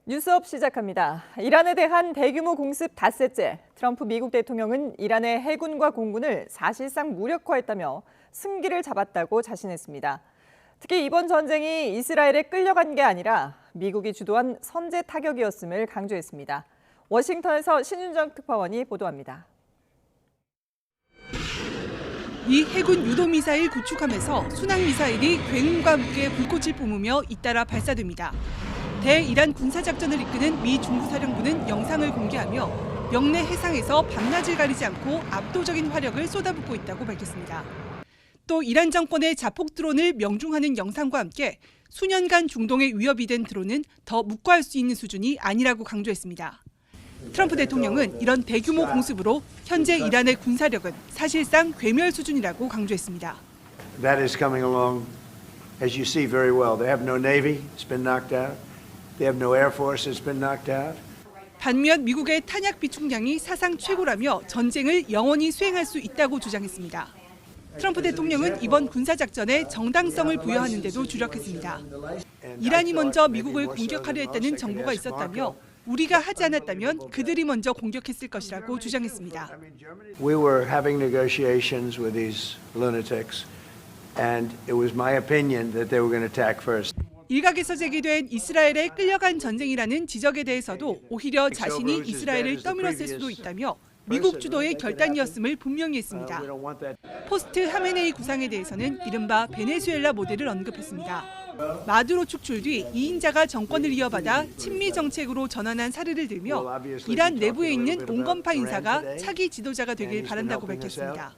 뉴스업 시작합니다. 이란에 대한 대규모 공습 닷새째, 트럼프 미국 대통령은 이란의 해군과 공군을 사실상 무력화했다며 승기를 잡았다고 자신했습니다. 특히 이번 전쟁이 이스라엘에 끌려간 게 아니라 미국이 주도한 선제 타격이었음을 강조했습니다. 워싱턴에서 신윤정 특파원이 보도합니다. 미 해군 유도미사일 구축함에서 순항미사일이 굉음과 함께 불꽃을 뿜으며 잇따라 발사됩니다. 대이란 군사작전을 이끄는 미 중부사령부는 영상을 공개하며 영내 해상에서 밤낮을 가리지 않고 압도적인 화력을 쏟아붓고 있다고 밝혔습니다. 또 이란 정권의 자폭 드론을 명중하는 영상과 함께 수년간 중동의 위협이 된 드론은 더 묵과할 수 있는 수준이 아니라고 강조했습니다. 트럼프 대통령은 이런 대규모 공습으로 현재 이란의 군사력은 사실상 괴멸 수준이라고 강조했습니다. That is coming along, as you see very well. They have no navy, it's been knocked out. They have no air force, it's been knocked out. 반면 미국의 탄약 비축량이 사상 최고라며 전쟁을 영원히 수행할 수 있다고 주장했습니다. 트럼프 대통령은 이번 군사작전에 정당성을 부여하는 데도 주력했습니다. 이란이 먼저 미국을 공격하려 했다는 정보가 있었다며 우리가 하지 않았다면 그들이 먼저 공격했을 것이라고 주장했습니다. We were having negotiations with these lunatics, and it was my opinion that they were going to attack first. 일각에서 제기된 이스라엘에 끌려간 전쟁이라는 지적에 대해서도 오히려 자신이 이스라엘을 떠밀었을 수도 있다며 미국 주도의 결단이었음을 분명히 했습니다. 포스트 하메네이 구상에 대해서는 이른바 베네수엘라 모델을 언급했습니다. 마두로 축출 뒤 2인자가 정권을 이어받아 친미 정책으로 전환한 사례를 들며 이란 내부에 있는 온건파 인사가 차기 지도자가 되길 바란다고 밝혔습니다.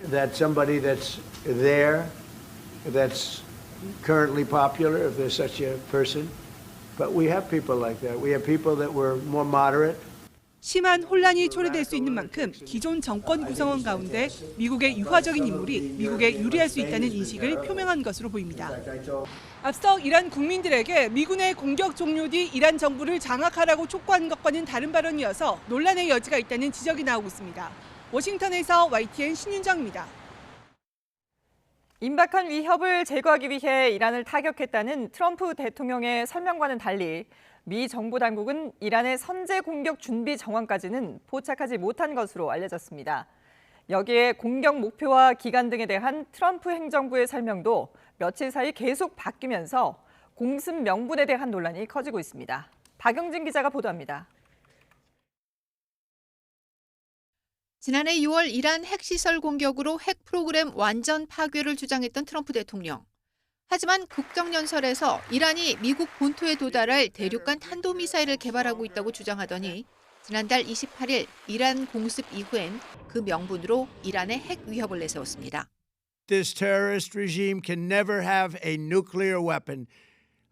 That somebody that's there, that's currently popular, if there's such a person, but we have people like that. We have people that were more moderate. 심한 혼란이 초래될 수 있는 만큼 기존 정권 구성원 가운데 미국의 유화적인 인물이 미국에 유리할 수 있다는 인식을 표명한 것으로 보입니다. 앞서 이란 국민들에게 미군의 공격 종료 뒤 이란 정부를 장악하라고 촉구한 것과는 다른 발언이어서 논란의 여지가 있다는 지적이 나오고 있습니다. 워싱턴에서 YTN 신윤정입니다. 임박한 위협을 제거하기 위해 이란을 타격했다는 트럼프 대통령의 설명과는 달리 미 정부 당국은 이란의 선제 공격 준비 정황까지는 포착하지 못한 것으로 알려졌습니다. 여기에 공격 목표와 기간 등에 대한 트럼프 행정부의 설명도 며칠 사이 계속 바뀌면서 공습 명분에 대한 논란이 커지고 있습니다. 박영진 기자가 보도합니다. 지난해 6월 이란 핵시설 공격으로 핵 프로그램 완전 파괴를 주장했던 트럼프 대통령. 하지만 국정연설에서 이란이 미국 본토에 도달할 대륙간 탄도미사일을 개발하고 있다고 주장하더니 지난달 28일 이란 공습 이후엔 그 명분으로 이란의 핵 위협을 내세웠습니다. This terrorist regime can never have a nuclear weapon.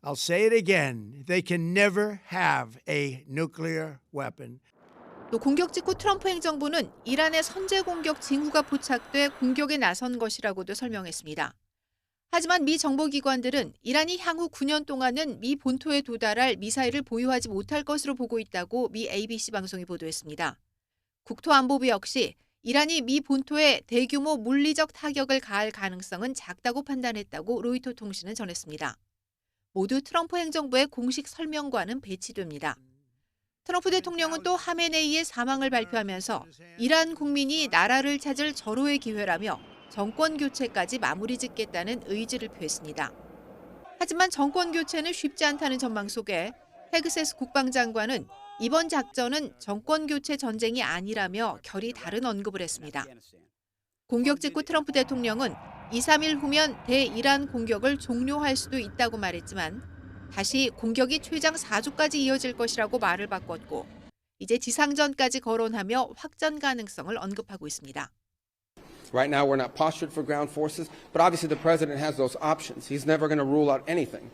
I'll say it again. They can never have a nuclear weapon. 또 공격 직후 트럼프 행정부는 이란의 선제 공격 징후가 포착돼 공격에 나선 것이라고도 설명했습니다. 하지만 미 정보기관들은 이란이 향후 9년 동안은 미 본토에 도달할 미사일을 보유하지 못할 것으로 보고 있다고 미 ABC 방송이 보도했습니다. 국토안보부 역시 이란이 미 본토에 대규모 물리적 타격을 가할 가능성은 작다고 판단했다고 로이터 통신은 전했습니다. 모두 트럼프 행정부의 공식 설명과는 배치됩니다. 트럼프 대통령은 또 하메네이의 사망을 발표하면서 이란 국민이 나라를 찾을 절호의 기회라며 정권 교체까지 마무리 짓겠다는 의지를 표했습니다. 하지만 정권 교체는 쉽지 않다는 전망 속에 헤그세스 국방장관은 이번 작전은 정권 교체 전쟁이 아니라며 결이 다른 언급을 했습니다. 공격 직후 트럼프 대통령은 2, 3일 후면 대이란 공격을 종료할 수도 있다고 말했지만 다시 공격이 최장 4주까지 이어질 것이라고 말을 바꿨고 이제 지상전까지 거론하며 확전 가능성을 언급하고 있습니다. Right now we're not postured for ground forces, but obviously the president has those options. He's never going to rule out anything.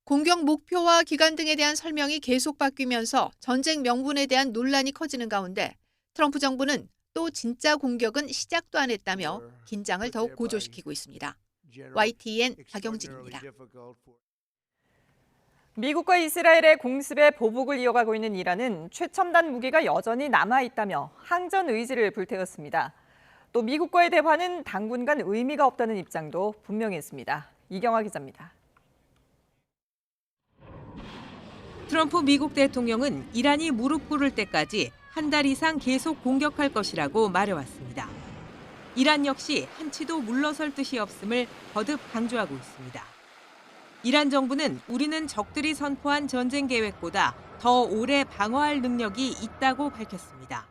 공격 목표와 기간 등에 대한 설명이 계속 바뀌면서 전쟁 명분에 대한 논란이 커지는 가운데 트럼프 정부는 또 진짜 공격은 시작도 안 했다며 긴장을 더욱 고조시키고 있습니다. YTN 박영진입니다. 미국과 이스라엘의 공습에 보복을 이어가고 있는 이란은 최첨단 무기가 여전히 남아있다며 항전 의지를 불태웠습니다. 또 미국과의 대화는 당분간 의미가 없다는 입장도 분명히 했습니다. 이경화 기자입니다. 트럼프 미국 대통령은 이란이 무릎 꿇을 때까지 한 달 이상 계속 공격할 것이라고 말해왔습니다. 이란 역시 한치도 물러설 뜻이 없음을 거듭 강조하고 있습니다. 이란 정부는 우리는 적들이 선포한 전쟁 계획보다 더 오래 방어할 능력이 있다고 밝혔습니다.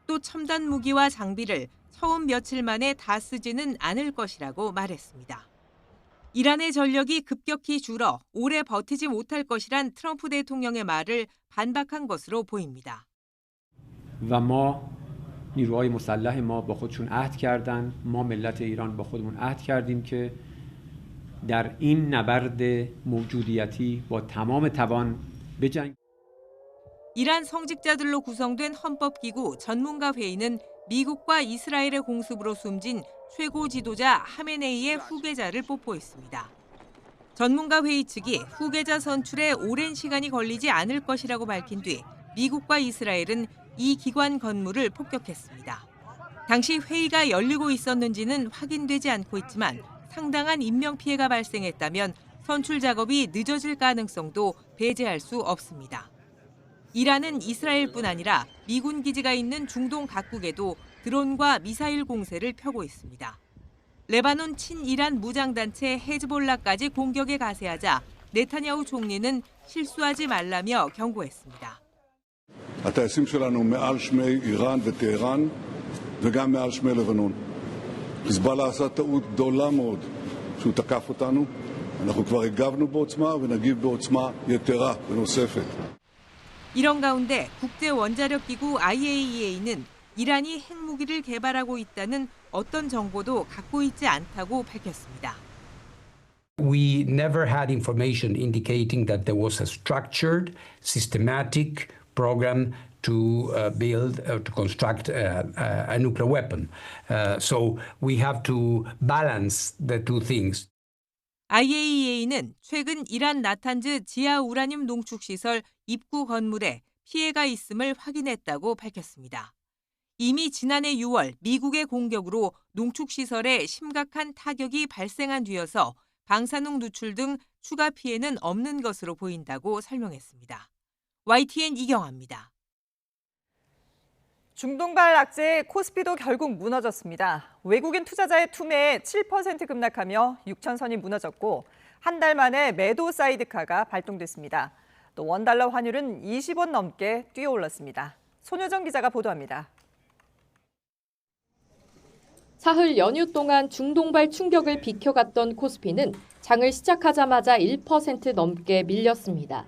또 첨단 무기와 장비를 처음 며칠 만에 다 쓰지는 않을 것이라고 말했습니다. 이란의 전력이 급격히 줄어 오래 버티지 못할 것이란 트럼프 대통령의 말을 반박한 것으로 보입니다. و ما نیروهای مسلح ما با خودشون عهد کردن ما ملت ایران با خودمون عهد کردیم که در این نبرد موجودیتی با تمام توان بجنگیم. 이란 성직자들로 구성된 헌법기구 전문가 회의는 미국과 이스라엘의 공습으로 숨진 최고 지도자 하메네이의 후계자를 뽑고있습니다. 전문가 회의 측이 후계자 선출에 오랜 시간이 걸리지 않을 것이라고 밝힌 뒤 미국과 이스라엘은 이 기관 건물을 폭격했습니다. 당시 회의가 열리고 있었는지는 확인되지 않고 있지만 상당한 인명피해가 발생했다면 선출 작업이 늦어질 가능성도 배제할 수 없습니다. 이란은 이스라엘뿐 아니라 미군 기지가 있는 중동 각국에도 드론과 미사일 공세를 펴고 있습니다. 레바논 친이란 무장단체 헤즈볼라까지 공격에 가세하자 네타냐후 총리는 실수하지 말라며 경고했습니다. הטייסים שלנו מעל שמי איראן וטהרן וגם מעל שמי לבנון. חיזבאללה עשה טעות גדולה מאוד שהוא תקף אותנו. אנחנו כבר הגבנו בעוצמה ונגיב בעוצמה יתרה ונוספת. 이런 가운데 국제원자력기구 IAEA는 이란이 핵무기를 개발하고 있다는 어떤 정보도 갖고 있지 않다고 밝혔습니다. We never had information indicating that there was a structured, systematic program to build, to construct a nuclear weapon. So we have to balance the two things. IAEA는 최근 이란 나탄즈 지하 우라늄 농축시설 입구 건물에 피해가 있음을 확인했다고 밝혔습니다. 이미 지난해 6월 미국의 공격으로 농축시설에 심각한 타격이 발생한 뒤여서 방사능 누출 등 추가 피해는 없는 것으로 보인다고 설명했습니다. YTN 이경아입니다. 중동발 악재 코스피도 결국 무너졌습니다. 외국인 투자자의 투매에 7% 급락하며 6천선이 무너졌고 한 달 만에 매도 사이드카가 발동됐습니다. 또 원달러 환율은 20원 넘게 뛰어올랐습니다. 손효정 기자가 보도합니다. 사흘 연휴 동안 중동발 충격을 비켜갔던 코스피는 장을 시작하자마자 1% 넘게 밀렸습니다.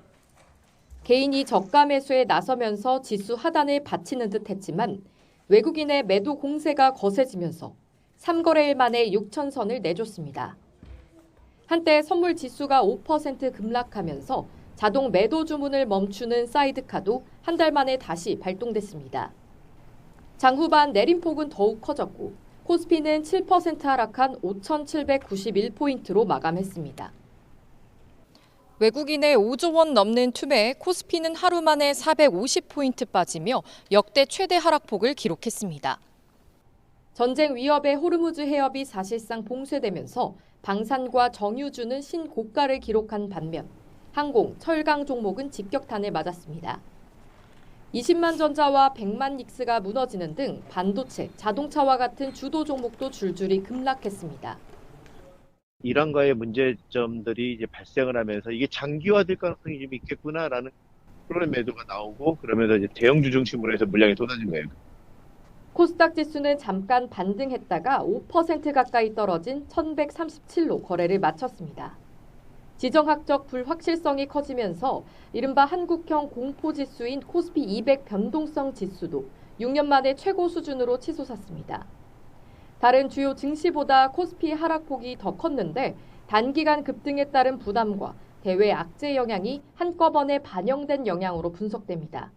개인이 저가 매수에 나서면서 지수 하단을 받치는 듯 했지만 외국인의 매도 공세가 거세지면서 3거래일 만에 6천선을 내줬습니다. 한때 선물 지수가 5% 급락하면서 자동 매도 주문을 멈추는 사이드카도 한 달 만에 다시 발동됐습니다. 장 후반 내림폭은 더욱 커졌고 코스피는 7% 하락한 5,791포인트로 마감했습니다. 외국인의 5조 원 넘는 투매에 코스피는 하루 만에 450포인트 빠지며 역대 최대 하락폭을 기록했습니다. 전쟁 위협의 호르무즈 해협이 사실상 봉쇄되면서 방산과 정유주는 신고가를 기록한 반면 항공, 철강 종목은 직격탄을 맞았습니다. 20만 전자와 100만 닉스가 무너지는 등 반도체, 자동차와 같은 주도 종목도 줄줄이 급락했습니다. 이란과의 문제점들이 이제 발생을 하면서 이게 장기화될 가능성이 좀 있겠구나라는 그런 매도가 나오고 그러면서 이제 대형주 중심으로 해서 물량이 쏟아진 거예요. 코스닥 지수는 잠깐 반등했다가 5% 가까이 떨어진 1137로 거래를 마쳤습니다. 지정학적 불확실성이 커지면서 이른바 한국형 공포지수인 코스피 200 변동성 지수도 6년 만에 최고 수준으로 치솟았습니다. 다른 주요 증시보다 코스피 하락폭이 더 컸는데 단기간 급등에 따른 부담과 대외 악재 영향이 한꺼번에 반영된 영향으로 분석됩니다.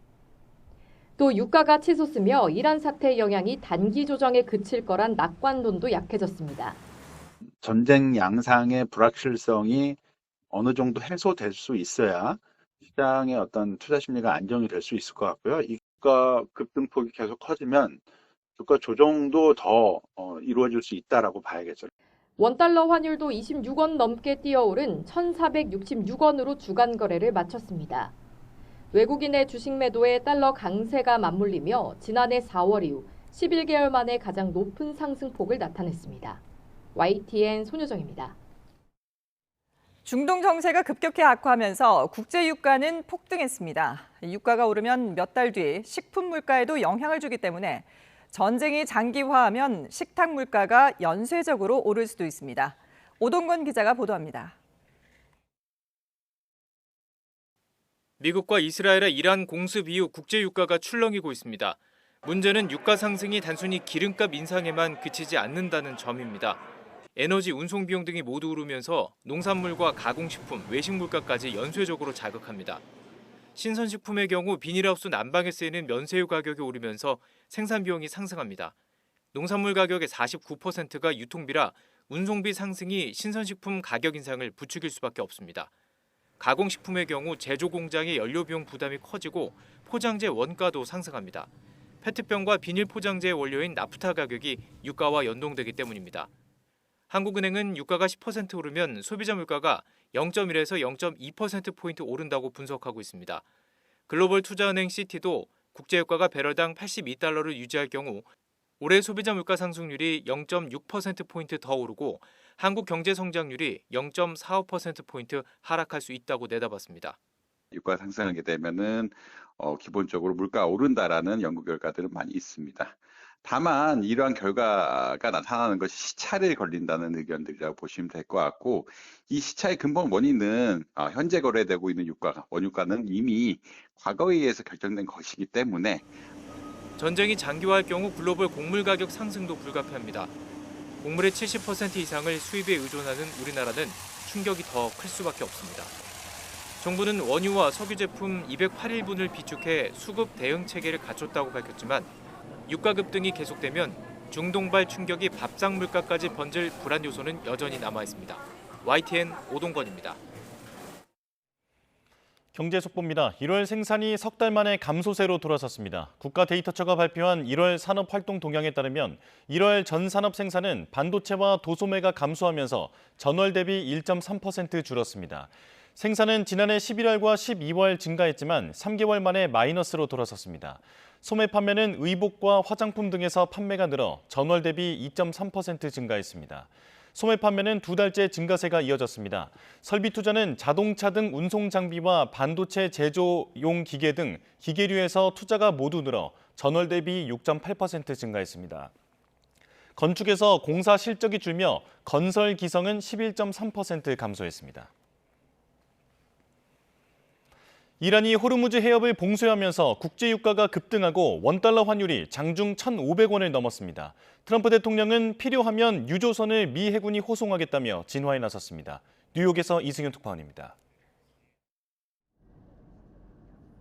또 유가가 치솟으며 이란 사태 영향이 단기 조정에 그칠 거란 낙관론도 약해졌습니다. 전쟁 양상의 불확실성이 어느 정도 해소될 수 있어야 시장의 어떤 투자 심리가 안정이 될 수 있을 것 같고요. 유가 급등폭이 계속 커지면 주가 조정도 더 이루어질 수 있다라고 봐야겠죠. 원달러 환율도 26원 넘게 뛰어오른 1,466원으로 주간 거래를 마쳤습니다. 외국인의 주식 매도에 달러 강세가 맞물리며 지난해 4월 이후 11개월 만에 가장 높은 상승폭을 나타냈습니다. YTN 손효정입니다. 중동 정세가 급격히 악화하면서 국제 유가는 폭등했습니다. 유가가 오르면 몇 달 뒤 식품 물가에도 영향을 주기 때문에 전쟁이 장기화하면 식탁 물가가 연쇄적으로 오를 수도 있습니다. 오동건 기자가 보도합니다. 미국과 이스라엘의 이란 공습 이후 국제 유가가 출렁이고 있습니다. 문제는 유가 상승이 단순히 기름값 인상에만 그치지 않는다는 점입니다. 에너지, 운송 비용 등이 모두 오르면서 농산물과 가공식품, 외식 물가까지 연쇄적으로 자극합니다. 신선식품의 경우 비닐하우스 난방에 쓰이는 면세유 가격이 오르면서 생산 비용이 상승합니다. 농산물 가격의 49%가 유통비라 운송비 상승이 신선식품 가격 인상을 부추길 수밖에 없습니다. 가공식품의 경우 제조 공장의 연료 비용 부담이 커지고 포장재 원가도 상승합니다. 페트병과 비닐 포장재의 원료인 나프타 가격이 유가와 연동되기 때문입니다. 한국은행은 유가가 10% 오르면 소비자 물가가 0.1에서 0.2%포인트 오른다고 분석하고 있습니다. 글로벌 투자은행 시티도 국제유가가 배럴당 82달러를 유지할 경우 올해 소비자 물가 상승률이 0.6%포인트 더 오르고 한국 경제 성장률이 0.45%포인트 하락할 수 있다고 내다봤습니다. 유가 상승하게 되면은 기본적으로 물가가 오른다라는 연구 결과들은 많이 있습니다. 다만 이러한 결과가 나타나는 것이 시차를 걸린다는 의견들이라고 보시면 될 것 같고, 이 시차의 근본 원인은 현재 거래되고 있는 원유가는 이미 과거에 의해서 결정된 것이기 때문에 전쟁이 장기화할 경우 글로벌 곡물 가격 상승도 불가피합니다. 곡물의 70% 이상을 수입에 의존하는 우리나라는 충격이 더 클 수밖에 없습니다. 정부는 원유와 석유 제품 208일분을 비축해 수급 대응 체계를 갖췄다고 밝혔지만 유가 급등이 계속되면 중동발 충격이 밥상 물가까지 번질 불안 요소는 여전히 남아 있습니다. YTN 오동건입니다. 경제 속보입니다. 1월 생산이 석 달 만에 감소세로 돌아섰습니다. 국가데이터처가 발표한 1월 산업활동 동향에 따르면 1월 전 산업 생산은 반도체와 도소매가 감소하면서 전월 대비 1.3% 줄었습니다. 생산은 지난해 11월과 12월 증가했지만 3개월 만에 마이너스로 돌아섰습니다. 소매 판매는 의복과 화장품 등에서 판매가 늘어 전월 대비 2.3% 증가했습니다. 소매 판매는 두 달째 증가세가 이어졌습니다. 설비 투자는 자동차 등 운송 장비와 반도체 제조용 기계 등 기계류에서 투자가 모두 늘어 전월 대비 6.8% 증가했습니다. 건축에서 공사 실적이 줄며 건설 기성은 11.3% 감소했습니다. 이란이 호르무즈 해협을 봉쇄하면서 국제유가가 급등하고 원달러 환율이 장중 1,500원을 넘었습니다. 트럼프 대통령은 필요하면 유조선을 미 해군이 호송하겠다며 진화에 나섰습니다. 뉴욕에서 이승윤 특파원입니다.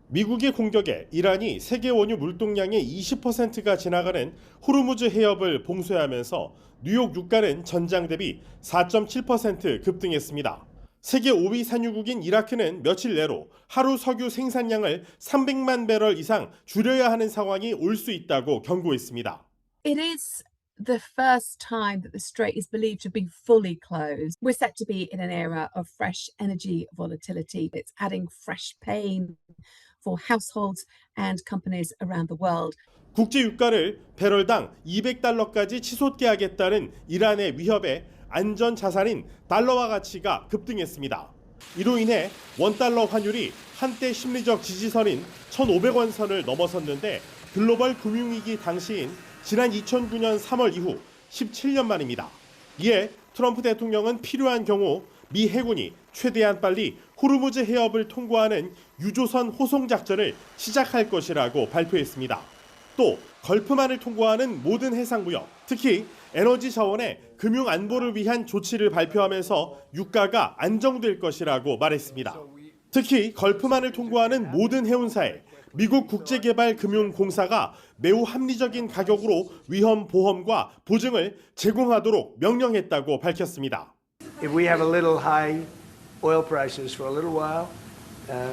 미국의 공격에 이란이 세계 원유 물동량의 20%가 지나가는 호르무즈 해협을 봉쇄하면서 뉴욕 유가는 전장 대비 4.7% 급등했습니다. 세계 5위 산유국인 이라크는 며칠 내로 하루 석유 생산량을 300만 배럴 이상 줄여야 하는 상황이 올 수 있다고 경고했습니다. It is the first time that the strait is believed to be fully closed. We're set to be in an era of fresh energy volatility. It's adding fresh pain for households and companies around the world. 국제 유가를 배럴당 200달러까지 치솟게 하겠다는 이란의 위협에 안전 자산인 달러화 가치가 급등했습니다. 이로 인해 원달러 환율이 한때 심리적 지지선인 1,500원 선을 넘어섰는데 글로벌 금융위기 당시인 지난 2009년 3월 이후 17년 만입니다. 이에 트럼프 대통령은 필요한 경우 미 해군이 최대한 빨리 호르무즈 해협을 통과하는 유조선 호송 작전을 시작할 것이라고 발표했습니다. 또 걸프만을 통과하는 모든 해상무역, 특히 에너지 자원의 금융 안보를 위한 조치를 발표하면서 유가가 안정될 것이라고 말했습니다. 특히 걸프만을 통과하는 모든 해운사에 미국 국제개발금융공사가 매우 합리적인 가격으로 위험 보험과 보증을 제공하도록 명령했다고 밝혔습니다. If we have a little high oil prices for a little while,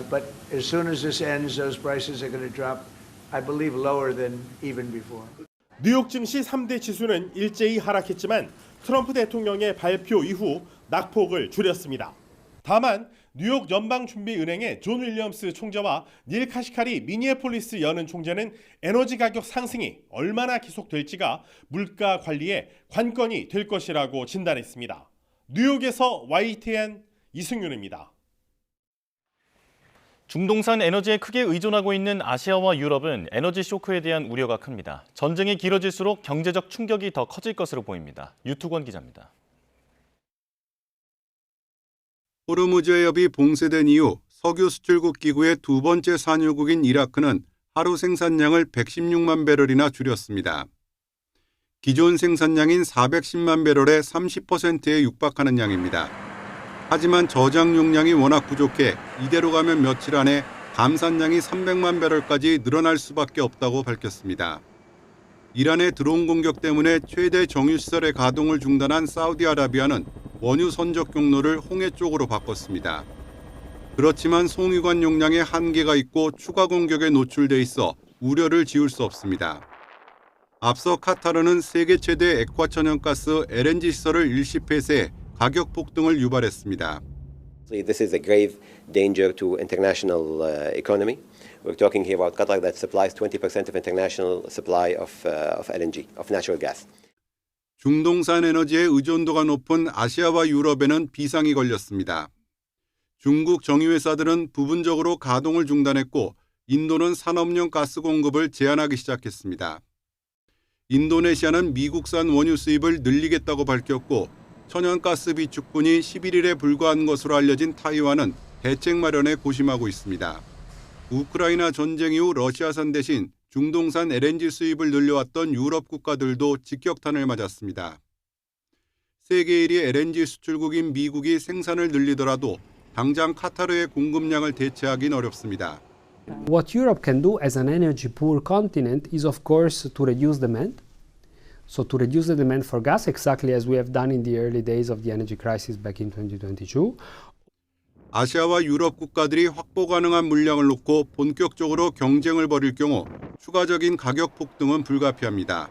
but as soon as this ends, those prices are going to drop, I believe, lower than even before. 뉴욕 증시 3대 지수는 일제히 하락했지만 트럼프 대통령의 발표 이후 낙폭을 줄였습니다. 다만 뉴욕 연방준비은행의 존 윌리엄스 총재와 닐 카시카리 미니애폴리스 연은 총재는 에너지 가격 상승이 얼마나 계속될지가 물가 관리의 관건이 될 것이라고 진단했습니다. 뉴욕에서 YTN 이승윤입니다. 중동산 에너지에 크게 의존하고 있는 아시아와 유럽은 에너지 쇼크에 대한 우려가 큽니다. 전쟁이 길어질수록 경제적 충격이 더 커질 것으로 보입니다. 유투권 기자입니다. 호르무즈 해협이 봉쇄된 이후 석유 수출국 기구의 두 번째 산유국인 이라크는 하루 생산량을 116만 배럴이나 줄였습니다. 기존 생산량인 410만 배럴의 30%에 육박하는 양입니다. 하지만 저장 용량이 워낙 부족해 이대로 가면 며칠 안에 감산량이 300만 배럴까지 늘어날 수밖에 없다고 밝혔습니다. 이란의 드론 공격 때문에 최대 정유시설의 가동을 중단한 사우디아라비아는 원유 선적 경로를 홍해 쪽으로 바꿨습니다. 그렇지만 송유관 용량에 한계가 있고 추가 공격에 노출돼 있어 우려를 지울 수 없습니다. 앞서 카타르는 세계 최대 액화천연가스 LNG 시설을 일시 폐쇄해 가격 폭등을 유발했습니다. This is a grave danger to international economy. We're talking here about Qatar that supplies 20% of international supply of LNG, of natural gas. 중동산 에너지에 의존도가 높은 아시아와 유럽에는 비상이 걸렸습니다. 중국 정유회사들은 부분적으로 가동을 중단했고 인도는 산업용 가스 공급을 제한하기 시작했습니다. 인도네시아는 미국산 원유 수입을 늘리겠다고 밝혔고 천연가스 비축분이 11일에 불과한 것으로 알려진 타이완은 대책 마련에 고심하고 있습니다. 우크라이나 전쟁 이후 러시아산 대신 중동산 LNG 수입을 늘려왔던 유럽 국가들도 직격탄을 맞았습니다. 세계 1위 LNG 수출국인 미국이 생산을 늘리더라도 당장 카타르의 공급량을 대체하긴 어렵습니다. What Europe can do as an energy poor continent is of course to reduce demand. So to reduce the demand for gas exactly as we have done in the early days of the energy crisis back in 2022. 아시아와 유럽 국가들이 확보 가능한 물량을 놓고 본격적으로 경쟁을 벌일 경우 추가적인 가격 폭등은 불가피합니다.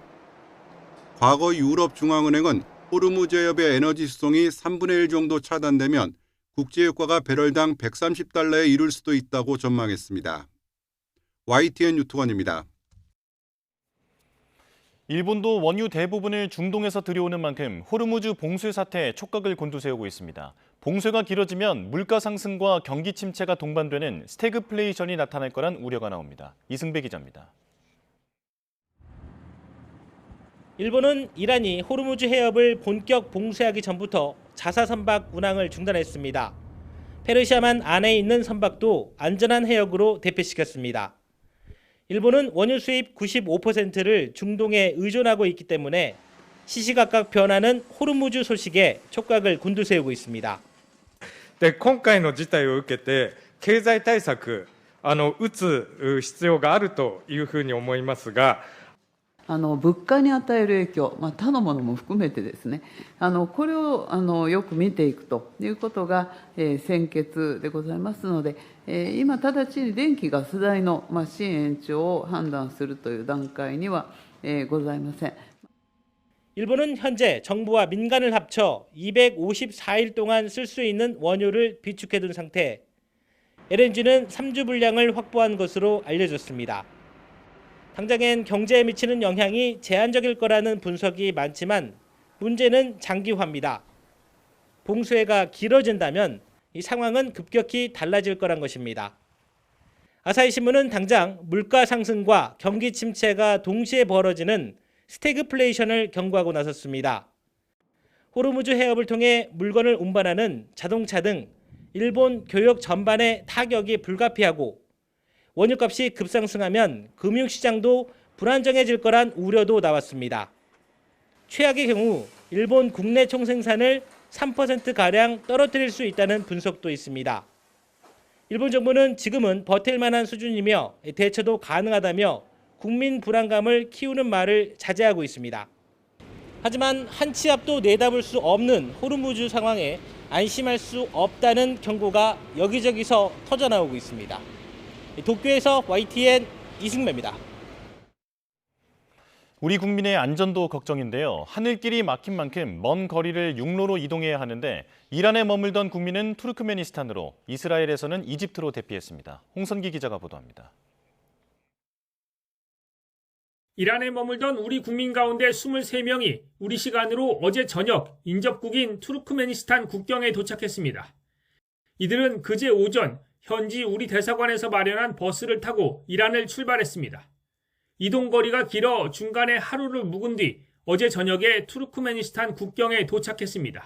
과거 유럽 중앙은행은 호르무즈 해협의 에너지 수송이 3분의 1 정도 차단되면 국제유가가 배럴당 130달러에 이를 수도 있다고 전망했습니다. YTN 유투관입니다. 일본도 원유 대부분을 중동에서 들여오는 만큼 호르무즈 봉쇄 사태에 촉각을 곤두세우고 있습니다. 봉쇄가 길어지면 물가 상승과 경기 침체가 동반되는 스태그플레이션이 나타날 거란 우려가 나옵니다. 이승배 기자입니다. 일본은 이란이 호르무즈 해협을 본격 봉쇄하기 전부터 자사 선박 운항을 중단했습니다. 페르시아만 안에 있는 선박도 안전한 해역으로 대피시켰습니다. 일본은 원유 수입 95%를 중동에 의존하고 있기 때문에 시시각각 변하는 호르무즈 소식에 촉각을 곤두세우고 있습니다. 今回の事態を受けて経済対策打つ必要があるというふうに思いますが、物価に与える影響、他のものも含めてですね、これをよく見ていくということが先決でございますので、今直ちに電気ガス代の支援延長を判断するという段階にはございません。 일본은 현재 정부와 민간을 합쳐 254일 동안 쓸 수 있는 원유를 비축해둔 상태, LNG는 3주 분량을 확보한 것으로 알려졌습니다. 당장엔 경제에 미치는 영향이 제한적일 거라는 분석이 많지만 문제는 장기화입니다. 봉쇄가 길어진다면 이 상황은 급격히 달라질 거란 것입니다. 아사히 신문은 당장 물가 상승과 경기 침체가 동시에 벌어지는 스태그플레이션을 경고하고 나섰습니다. 호르무즈 해협을 통해 물건을 운반하는 자동차 등 일본 교역 전반에 타격이 불가피하고 원유값이 급상승하면 금융시장도 불안정해질 거란 우려도 나왔습니다. 최악의 경우 일본 국내 총생산을 3%가량 떨어뜨릴 수 있다는 분석도 있습니다. 일본 정부는 지금은 버틸 만한 수준이며 대처도 가능하다며 국민 불안감을 키우는 말을 자제하고 있습니다. 하지만 한 치 앞도 내다볼 수 없는 호르무즈 상황에 안심할 수 없다는 경고가 여기저기서 터져나오고 있습니다. 도쿄에서 YTN 이승매입니다. 우리 국민의 안전도 걱정인데요. 하늘길이 막힌 만큼 먼 거리를 육로로 이동해야 하는데 이란에 머물던 국민은 투르크메니스탄으로, 이스라엘에서는 이집트로 대피했습니다. 홍선기 기자가 보도합니다. 이란에 머물던 우리 국민 가운데 23명이 우리 시간으로 어제 저녁 인접국인 투르크메니스탄 국경에 도착했습니다. 이들은 그제 오전 현지 우리 대사관에서 마련한 버스를 타고 이란을 출발했습니다. 이동 거리가 길어 중간에 하루를 묵은 뒤 어제 저녁에 투르크메니스탄 국경에 도착했습니다.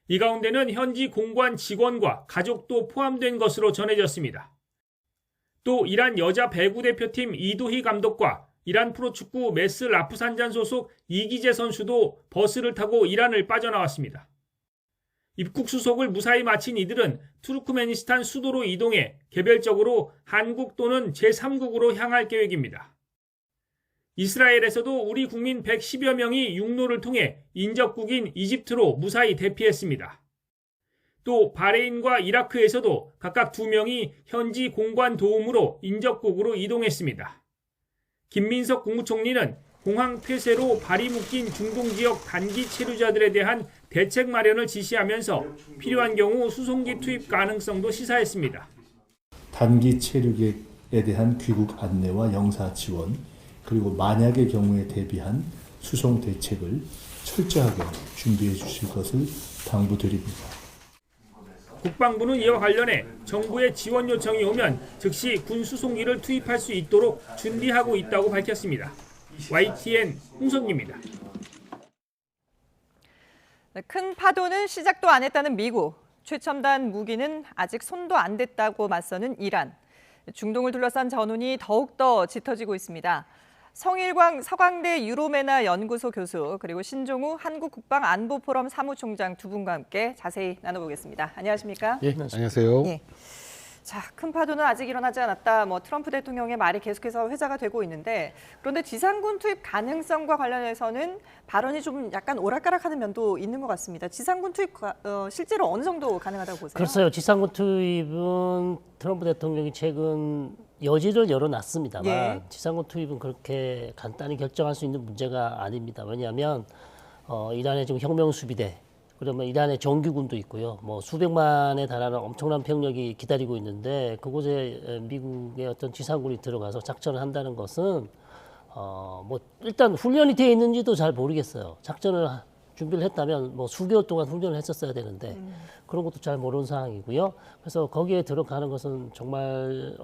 이 가운데는 현지 공관 직원과 가족도 포함된 것으로 전해졌습니다. 또 이란 여자 배구 대표팀 이도희 감독과 이란 프로축구 메스 라프산잔 소속 이기재 선수도 버스를 타고 이란을 빠져나왔습니다. 입국 수속을 무사히 마친 이들은 투르크메니스탄 수도로 이동해 개별적으로 한국 또는 제3국으로 향할 계획입니다. 이스라엘에서도 우리 국민 110여 명이 육로를 통해 인접국인 이집트로 무사히 대피했습니다. 또 바레인과 이라크에서도 각각 2명이 현지 공관 도움으로 인접국으로 이동했습니다. 김민석 국무총리는 공항 폐쇄로 발이 묶인 중동 지역 단기 체류자들에 대한 대책 마련을 지시하면서 필요한 경우 수송기 투입 가능성도 시사했습니다. 단기 체류객에 대한 귀국 안내와 영사 지원, 그리고 만약의 경우에 대비한 수송 대책을 철저하게 준비해 주실 것을 당부드립니다. 국방부는 이와 관련해 정부의 지원 요청이 오면 즉시 군 수송기를 투입할 수 있도록 준비하고 있다고 밝혔습니다. YTN 홍성기입니다. 큰 파도는 시작도 안 했다는 미국. 최첨단 무기는 아직 손도 안 댔다고 맞서는 이란. 중동을 둘러싼 전운이 더욱더 짙어지고 있습니다. 성일광 서강대 유로메나 연구소 교수 그리고 신종우 한국국방안보포럼 사무총장 두 분과 함께 자세히 나눠보겠습니다. 안녕하십니까? 예, 안녕하세요. 예. 자, 큰 파도는 아직 일어나지 않았다. 트럼프 대통령의 말이 계속해서 회자가 되고 있는데 그런데 지상군 투입 가능성과 관련해서는 발언이 좀 약간 오락가락하는 면도 있는 것 같습니다. 지상군 투입 실제로 어느 정도 가능하다고 보세요? 글쎄요. 지상군 투입은 트럼프 대통령이 최근 여지를 열어놨습니다만 예. 지상군 투입은 그렇게 간단히 결정할 수 있는 문제가 아닙니다. 왜냐하면 이란의 지금 혁명수비대 그러면 이란의 정규군도 있고요. 수백만에 달하는 엄청난 병력이 기다리고 있는데 그곳에 미국의 어떤 지상군이 들어가서 작전을 한다는 것은 일단 훈련이 되어 있는지도 잘 모르겠어요. 작전을 준비를 했다면 수개월 동안 훈련을 했었어야 되는데 그런 것도 잘 모르는 상황이고요. 그래서 거기에 들어가는 것은 정말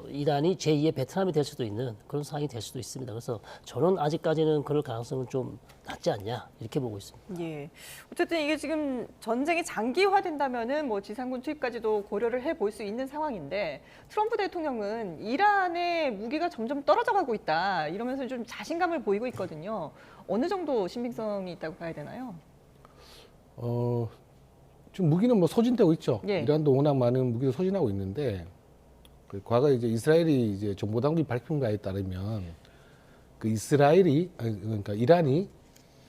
이란이 제2의 베트남이 될 수도 있는 그런 상황이 될 수도 있습니다. 그래서 저는 아직까지는 그럴 가능성은 좀 낮지 않냐 이렇게 보고 있습니다. 예. 어쨌든 이게 지금 전쟁이 장기화된다면은 지상군 투입까지도 고려를 해볼 수 있는 상황인데 트럼프 대통령은 이란의 무기가 점점 떨어져가고 있다 이러면서 좀 자신감을 보이고 있거든요. 어느 정도 신빙성이 있다고 봐야 되나요? 지금 무기는 소진되고 있죠. 예. 이란도 워낙 많은 무기를 소진하고 있는데 과거 이제 이스라엘이 이제 정보당국이 밝힌 바에 따르면 그러니까 이란이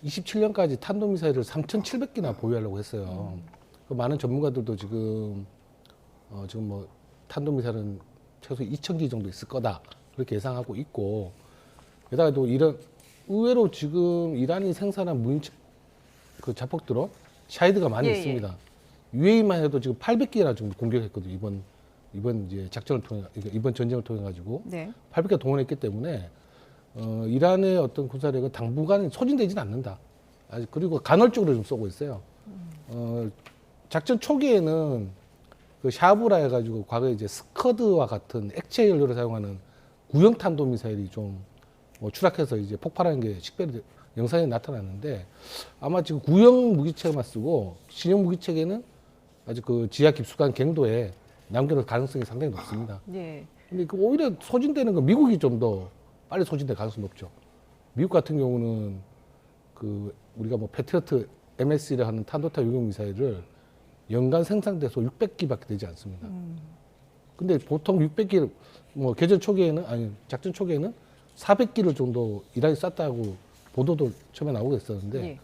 27년까지 탄도미사일을 3,700기나 보유하려고 했어요. 그 많은 전문가들도 지금 탄도미사일은 최소 2,000기 정도 있을 거다 그렇게 예상하고 있고 게다가 또 의외로 지금 이란이 생산한 무인 자폭 드론 샤이드가 많이 있습니다. UAE만 해도 지금 800기나 좀 공격했거든요. 이번 이제 작전을 통해 이번 전쟁을 통해 가지고 800개 동원했기 때문에 이란의 어떤 군사력은 당분간 소진되지는 않는다. 그리고 간헐적으로 좀 쏘고 있어요. 작전 초기에는 그 샤브라 해가지고 과거에 이제 스커드와 같은 액체 연료를 사용하는 구형 탄도미사일이 좀 추락해서 이제 폭발하는 게 식별이 영상에 나타났는데 아마 지금 구형 무기체만 쓰고 신형 무기체계는 아주 그 지하 깊숙한 갱도에 남겨놓을 가능성이 상당히 높습니다. 예. 근데 오히려 소진되는 건 미국이 좀 더 빨리 소진될 가능성이 높죠. 미국 같은 경우는 우리가 패트리어트 MS를 하는 탄도타 유형 미사일을 연간 생산돼서 600기밖에 되지 않습니다. 근데 보통 600기를 개전 초기에는 작전 초기에는 400기를 정도 이란이 쐈다고 보도도 처음에 나오고 있었는데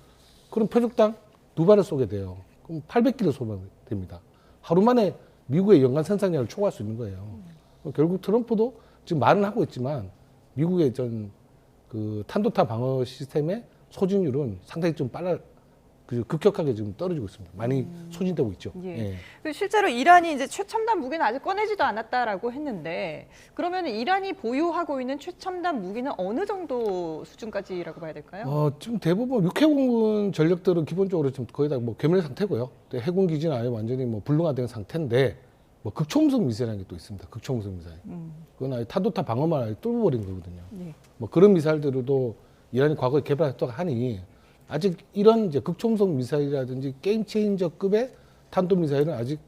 그럼 표적당 2발을 쏘게 돼요. 그럼 800기를 쏘면 됩니다. 하루 만에 미국의 연간 생산량을 초과할 수 있는 거예요. 결국 트럼프도 지금 말은 하고 있지만 미국의 그 탄도타 방어 시스템의 소진율은 상당히 좀 급격하게 지금 떨어지고 있습니다. 많이 소진되고 있죠. 예. 실제로 이란이 이제 최첨단 무기는 아직 꺼내지도 않았다라고 했는데 그러면 이란이 보유하고 있는 최첨단 무기는 어느 정도 수준까지라고 봐야 될까요? 지금 대부분 육해공군 전력들은 기본적으로 지금 거의 다 뭐 괴멸 상태고요. 해군 기지는 아예 완전히 뭐 불능화된 상태인데 뭐 극초음속 미사일이라는 게 또 있습니다. 극초음속 미사일. 그건 아예 탄도타 방어만 아예 뚫어버린 거거든요. 네. 뭐 그런 미사일들도 이란이 과거에 개발했다고 하니 아직 이런 이제 극초음속 미사일이라든지 게임 체인저급의 탄도 미사일은 아직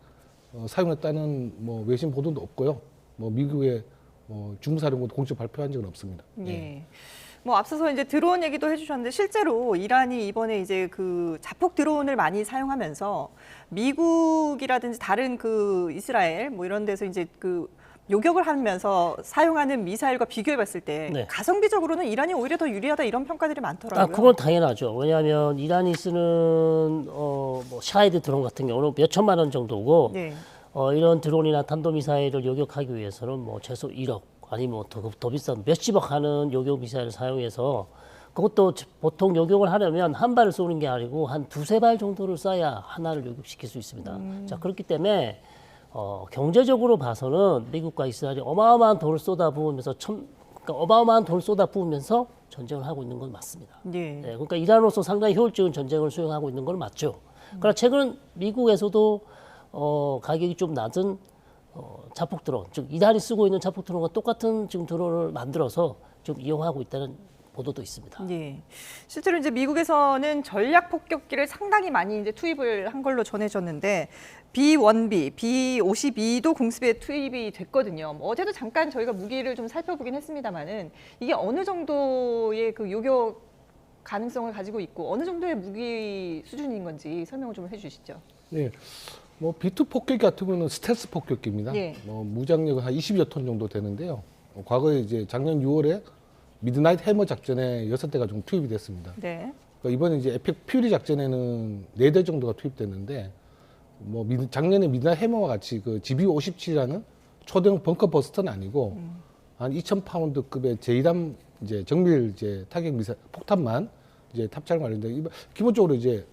사용했다는 뭐 외신 보도도 없고요. 뭐 미국의 중부사령부도 공식 발표한 적은 없습니다. 예. 뭐 앞서서 이제 드론 얘기도 해주셨는데 실제로 이란이 이번에 이제 그 자폭 드론을 많이 사용하면서 미국이라든지 다른 그 이스라엘 뭐 이런 데서 이제 그 요격을 하면서 사용하는 미사일과 비교해봤을 때 네. 가성비적으로는 이란이 오히려 더 유리하다 이런 평가들이 많더라고요. 그건 당연하죠. 왜냐하면 이란이 쓰는 뭐 샤헤드 드론 같은 경우는 몇 천만 원 정도고 네. 이런 드론이나 탄도미사일을 요격하기 위해서는 뭐 최소 1억 아니면 더 비싼 몇십억 하는 요격 미사일을 사용해서 그것도 보통 요격을 하려면 한 발을 쏘는 게 아니고 한 두세 발 정도를 쏴야 하나를 요격시킬 수 있습니다. 자, 그렇기 때문에 경제적으로 봐서는 미국과 이스라엘이 어마어마한 돈을 쏟아부으면서 전쟁을 하고 있는 건 맞습니다. 예. 네, 그러니까 이란으로서 상당히 효율적인 전쟁을 수행하고 있는 건 맞죠. 그러나 최근 미국에서도 가격이 좀 낮은 자폭 드론, 즉 이란이 쓰고 있는 자폭 드론과 똑같은 지금 드론을 만들어서 좀 이용하고 있다는 보도도 있습니다. 예. 실제로 이제 미국에서는 전략 폭격기를 상당히 많이 이제 투입을 한 걸로 전해졌는데 B-1B, B-52도 공습에 투입이 됐거든요. 뭐 어제도 잠깐 저희가 무기를 좀 살펴보긴 했습니다만은 이게 어느 정도의 그 요격 가능성을 가지고 있고 어느 정도의 무기 수준인 건지 설명을 좀 해주시죠. 네. 뭐 B2 폭격기 같은 경우는 스텔스 폭격기입니다. 예. 무장력은 한 20여 톤 정도 되는데요. 과거에 이제 작년 6월에 미드나잇 해머 작전에 6대가 좀 투입이 됐습니다. 네. 그러니까 이번에 이제 에픽 퓨리 작전에는 4대 정도가 투입됐는데 뭐 작년에 미드나잇 해머와 같이 그 GBU-57이라는 초대형 벙커 버스터는 아니고 한 2,000파운드급의 제2단 이제 정밀 이제 타격 미사일 폭탄만 이제 탑재를 하는데 기본적으로 이제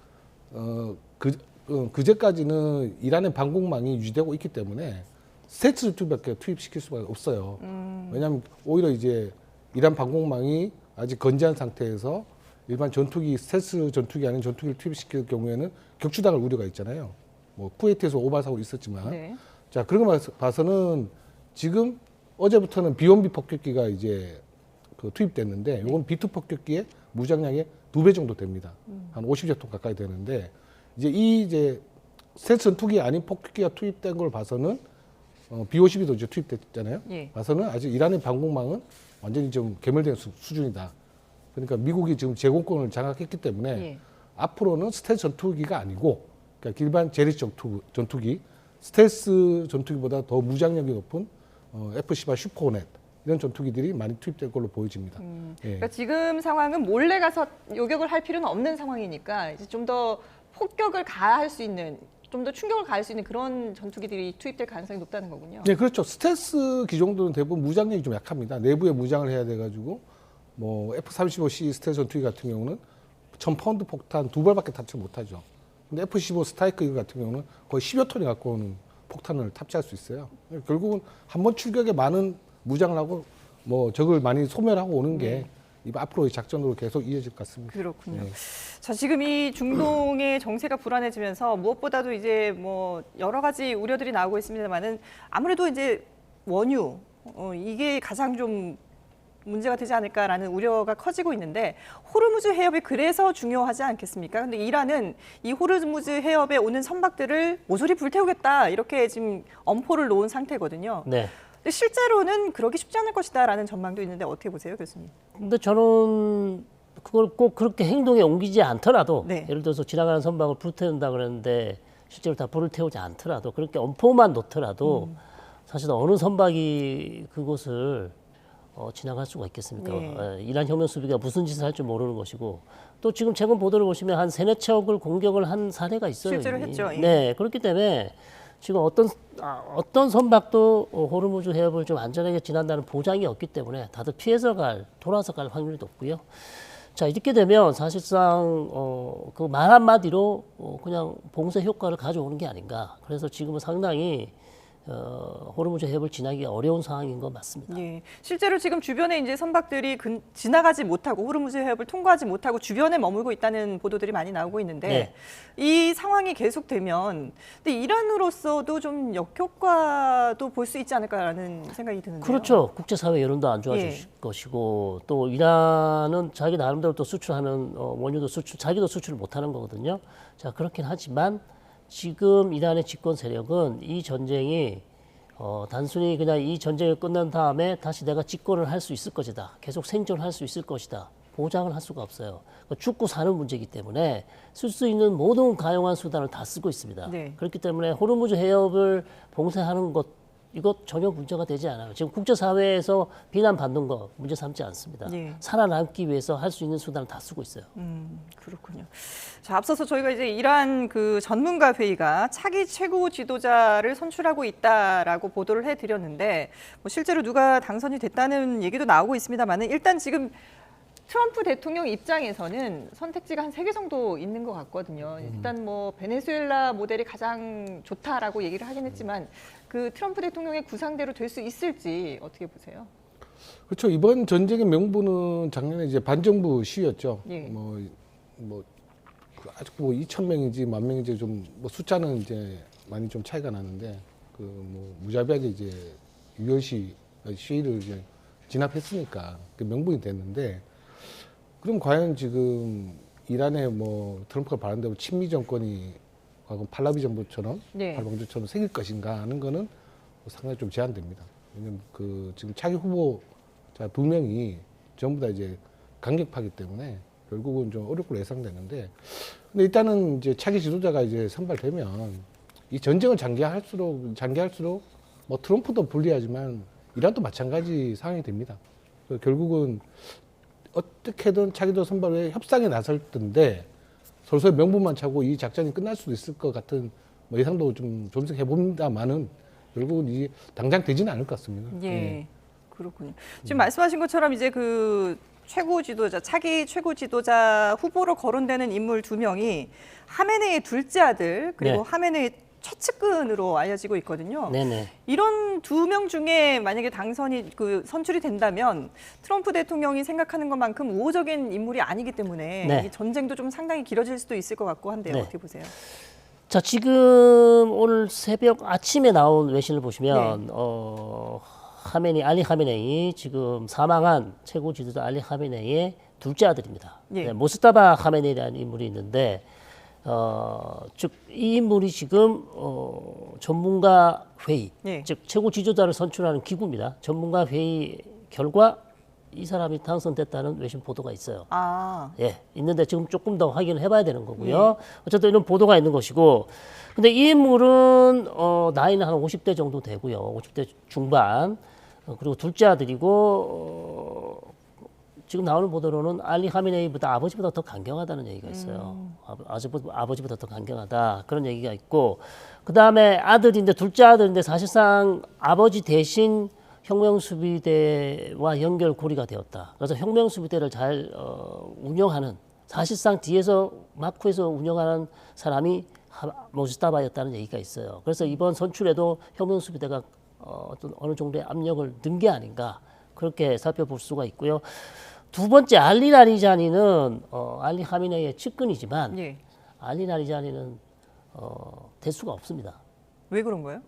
그제까지는 이란의 방공망이 유지되고 있기 때문에 스텔스 전투기밖에 투입시킬 수가 없어요. 왜냐하면 오히려 이제 이란 방공망이 아직 건재한 상태에서 일반 전투기, 스텔스 전투기 아닌 전투기를 투입시킬 경우에는 격추당할 우려가 있잖아요. 뭐 쿠웨이트에서 오발 사고 있었지만, 네. 자 그런 거 봐서는 지금 어제부터는 B-1B 폭격기가 이제 투입됐는데, 이건 B-2 폭격기의 무장량의 2배 정도 됩니다. 한 50여 톤 가까이 되는데, 이제 스텔스 전투기 아닌 폭격기가 투입된 걸 봐서는 B-52도 이제 투입됐잖아요. 예. 봐서는 아직 이란의 방공망은 완전히 좀 괴멸된 수준이다. 그러니까 미국이 지금 제공권을 장악했기 때문에 예. 앞으로는 스텔스 전투기가 아니고 그러니까 일반 제리 전투기, 스텔스 전투기보다 더 무장력이 높은 F-18 슈퍼호넷 이런 전투기들이 많이 투입될 걸로 보여집니다. 예. 그러니까 지금 상황은 몰래 가서 요격을 할 필요는 없는 상황이니까 이제 좀 더 폭격을 가할 수 있는, 좀 더 충격을 가할 수 있는 그런 전투기들이 투입될 가능성이 높다는 거군요. 네, 그렇죠. 스텔스 기종들은 대부분 무장력이 좀 약합니다. 내부에 무장을 해야 돼가지고 뭐 F-35C 스텔스 전투기 같은 경우는 1,000파운드 폭탄 2발밖에 탑재 못하죠. 근데 F-15 스트라이크 같은 경우는 거의 10여 톤이 갖고 오는 폭탄을 탑재할 수 있어요. 결국은 한번 출격에 많은 무장을 하고 뭐 적을 많이 소멸하고 오는 게 앞으로의 작전으로 계속 이어질 것 같습니다. 그렇군요. 네. 자, 지금 이 중동의 정세가 불안해지면서 무엇보다도 이제 뭐 여러 가지 우려들이 나오고 있습니다만은 아무래도 이제 원유 이게 가장 좀 문제가 되지 않을까라는 우려가 커지고 있는데 호르무즈 해협이 그래서 중요하지 않겠습니까? 근데 이란은 이 호르무즈 해협에 오는 선박들을 모조리 불태우겠다 이렇게 지금 엄포를 놓은 상태거든요. 네. 근데 실제로는 그러기 쉽지 않을 것이다라는 전망도 있는데 어떻게 보세요, 교수님? 근데 저는 그걸 꼭 그렇게 행동에 옮기지 않더라도 네. 예를 들어서 지나가는 선박을 불태운다 그랬는데 실제로 다 불을 태우지 않더라도 그렇게 엄포만 놓더라도 사실 어느 선박이 그곳을 지나갈 수가 있겠습니까? 네. 이란 혁명 수비가 무슨 짓을 할 줄 모르는 것이고 또 지금 최근 보도를 보시면 한 3-4척을 공격을 한 사례가 있어요. 실제로 이미. 했죠. 예. 네, 그렇기 때문에 지금 어떤 선박도 호르무즈 해협을 좀 안전하게 지난다는 보장이 없기 때문에 다들 돌아서 갈 확률이 높고요. 자, 이렇게 되면 사실상 그 말 한마디로 그냥 봉쇄 효과를 가져오는 게 아닌가. 그래서 지금은 상당히 호르무즈 해협을 지나기 어려운 상황인 건 맞습니다. 예, 실제로 지금 주변에 이제 선박들이 지나가지 못하고 호르무즈 해협을 통과하지 못하고 주변에 머물고 있다는 보도들이 많이 나오고 있는데 네. 이 상황이 계속되면 근데 이란으로서도 좀 역효과도 볼 수 있지 않을까라는 생각이 드는데요. 그렇죠. 국제사회 여론도 안 좋아질 예. 것이고 또 이란은 자기 나름대로 또 수출하는 원유도 자기도 수출을 못하는 거거든요. 자, 그렇긴 하지만 지금 이란의 집권 세력은 이 전쟁이 단순히 그냥 이 전쟁이 끝난 다음에 다시 내가 집권을 할 수 있을 것이다. 계속 생존할 수 있을 것이다. 보장을 할 수가 없어요. 죽고 사는 문제이기 때문에 쓸 수 있는 모든 가용한 수단을 다 쓰고 있습니다. 네. 그렇기 때문에 호르무즈 해협을 봉쇄하는 것 이것 전혀 문제가 되지 않아요. 지금 국제사회에서 비난받는 거 문제 삼지 않습니다. 예. 살아남기 위해서 할 수 있는 수단을 다 쓰고 있어요. 그렇군요. 자, 앞서서 저희가 이제 이란 그 전문가 회의가 차기 최고 지도자를 선출하고 있다라고 보도를 해드렸는데 뭐 실제로 누가 당선이 됐다는 얘기도 나오고 있습니다만은 일단 지금 트럼프 대통령 입장에서는 선택지가 한 3개 정도 있는 것 같거든요. 일단 뭐 베네수엘라 모델이 가장 좋다라고 얘기를 하긴 했지만 그 트럼프 대통령의 구상대로 될 수 있을지 어떻게 보세요? 그렇죠. 이번 전쟁의 명분은 작년에 이제 반정부 시위였죠. 예. 아직 뭐 2,000명인지 10,000명인지 좀 뭐 숫자는 이제 많이 좀 차이가 나는데 그 뭐 무자비하게 이제 유혈시 시위를 이제 진압했으니까 그 명분이 됐는데 그럼 과연 지금 이란의 뭐 트럼프가 바란 대로 친미 정권이 과거 팔라비 정부처럼 네. 발방주처럼 생길 것인가 하는 거는 상당히 좀 제한됩니다. 왜냐면 그 지금 차기 후보자 2명이 전부 다 이제 강력파기 때문에 결국은 좀 어렵고 예상되는데 근데 일단은 이제 차기 지도자가 이제 선발되면 이 전쟁을 장기할수록 뭐 트럼프도 불리하지만 이란도 마찬가지 상황이 됩니다. 그래서 결국은 어떻게든 차기도 선발 후에 협상에 나설 텐데 서로서의 명분만 차고 이 작전이 끝날 수도 있을 것 같은 뭐 예상도 좀 조금씩 해봅니다만은 결국은 이게 당장 되지는 않을 것 같습니다. 예, 그렇군요. 지금 말씀하신 것처럼 이제 그 차기 최고 지도자 후보로 거론되는 인물 2명이 하메네이의 둘째 아들 그리고 네. 하메네이 최측근으로 알려지고 있거든요. 네네. 이런 2명 중에 만약에 선출이 된다면 트럼프 대통령이 생각하는 것만큼 우호적인 인물이 아니기 때문에 네. 이 전쟁도 좀 상당히 길어질 수도 있을 것 같고 한데요. 네. 어떻게 보세요? 자, 지금 오늘 새벽 아침에 나온 외신을 보시면 알리 하메네이 지금 사망한 최고 지도자 알리 하메네이의 둘째 아들입니다. 예. 네, 모스타바 하메네이라는 인물이 있는데 즉 이 인물이 지금 전문가 회의, 예. 즉 최고 지도자를 선출하는 기구입니다. 전문가 회의 결과 이 사람이 당선됐다는 외신 보도가 있어요. 아, 예, 있는데 지금 조금 더 확인을 해봐야 되는 거고요. 어쨌든 이런 보도가 있는 것이고, 근데 이 인물은 나이는 한 50대 정도 되고요, 50대 중반. 그리고 둘째 아들이고 지금 나오는 보도로는 알리 하메네이보다 아버지보다 더 강경하다는 얘기가 있어요. 아버지보다 더 강경하다 그런 얘기가 있고, 그 다음에 아들인데 둘째 아들인데 사실상 아버지 대신 혁명수비대와 연결고리가 되었다. 그래서 혁명수비대를 잘 운영하는, 사실상 뒤에서 마쿠에서 운영하는 사람이 모스타바였다는 얘기가 있어요. 그래서 이번 선출에도 혁명수비대가 어느 정도의 압력을 넣은 게 아닌가 그렇게 살펴볼 수가 있고요. 두 번째 알리 라리자니는 알리 하메네이의 측근이지만 알리 라리자니는 될 수가 없습니다. 왜 그런 거예요?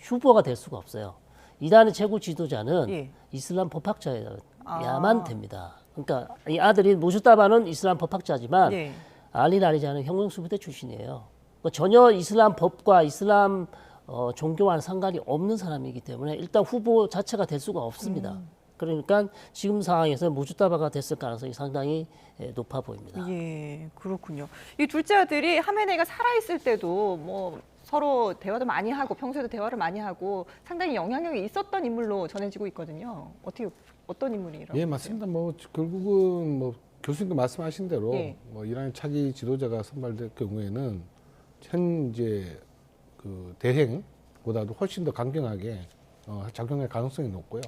후보가 될 수가 없어요. 이란의 최고 지도자는 이슬람 법학자야만 됩니다. 그러니까 이 아들인 모스타바는 이슬람 법학자지만 알리 라리자는 혁명수비대 출신이에요. 그러니까 전혀 이슬람 법과 이슬람 종교와는 상관이 없는 사람이기 때문에 일단 후보 자체가 될 수가 없습니다. 그러니까 지금 상황에서 모스타바가 됐을 가능성이 상당히 높아 보입니다. 예, 그렇군요. 이 둘째 아들이 하메네이가 살아있을 때도 뭐 서로 대화도 많이 하고 평소에도 대화를 많이 하고 상당히 영향력이 있었던 인물로 전해지고 있거든요. 어떤 인물이라고? 예, 맞습니다. 뭐 결국은 뭐 교수님도 말씀하신 대로 예. 뭐 이란의 차기 지도자가 선발될 경우에는 현재 그 대행보다도 훨씬 더 강경하게 작용할 가능성이 높고요.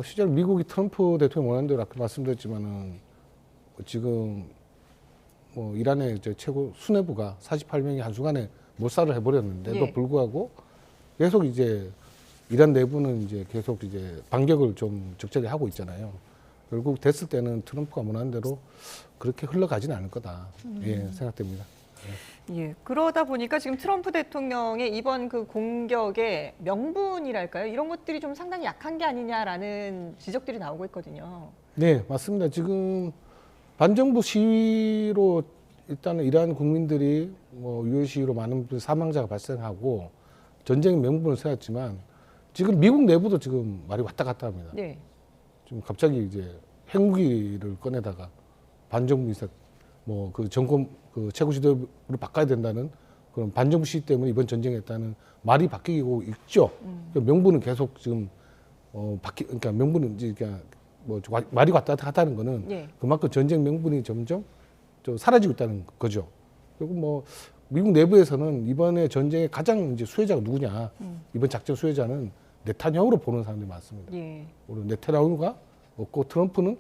실제로 미국이 트럼프 대통령 원하는 대로 아까 말씀드렸지만은 지금 이란의 이제 최고 수뇌부가 48명이 한순간에 몰살을 해버렸는데도 예. 불구하고 계속 이제 이란 내부는 이제 계속 이제 반격을 좀 적절히 하고 있잖아요. 결국 됐을 때는 트럼프가 원하는 대로 그렇게 흘러가지는 않을 거다. 예, 생각됩니다. 예, 그러다 보니까 지금 트럼프 대통령의 이번 그 공격의 명분이랄까요? 이런 것들이 좀 상당히 약한 게 아니냐라는 지적들이 나오고 있거든요. 네, 맞습니다. 지금 반정부 시위로 일단은 이란 국민들이 유혈 시위로 많은 사망자가 발생하고 전쟁 명분을 세웠지만 지금 미국 내부도 지금 말이 왔다 갔다 합니다. 네. 지금 갑자기 이제 핵무기를 꺼내다가 반정부 인사 그 정권 그 최고 지도부를 바꿔야 된다는 그런 반정부 시위 때문에 이번 전쟁에 했다는 말이 바뀌고 있죠. 그 명분은 계속 지금 그러니까 명분은 이제 그러니까 말이 왔다 갔다 하다는 거는 예. 그만큼 전쟁 명분이 점점 좀 사라지고 있다는 거죠. 그리고 미국 내부에서는 이번에 전쟁의 가장 이제 수혜자가 누구냐? 이번 작전 수혜자는 네타냐후로 보는 사람들이 많습니다. 예. 우리 네타냐후가 없고 트럼프는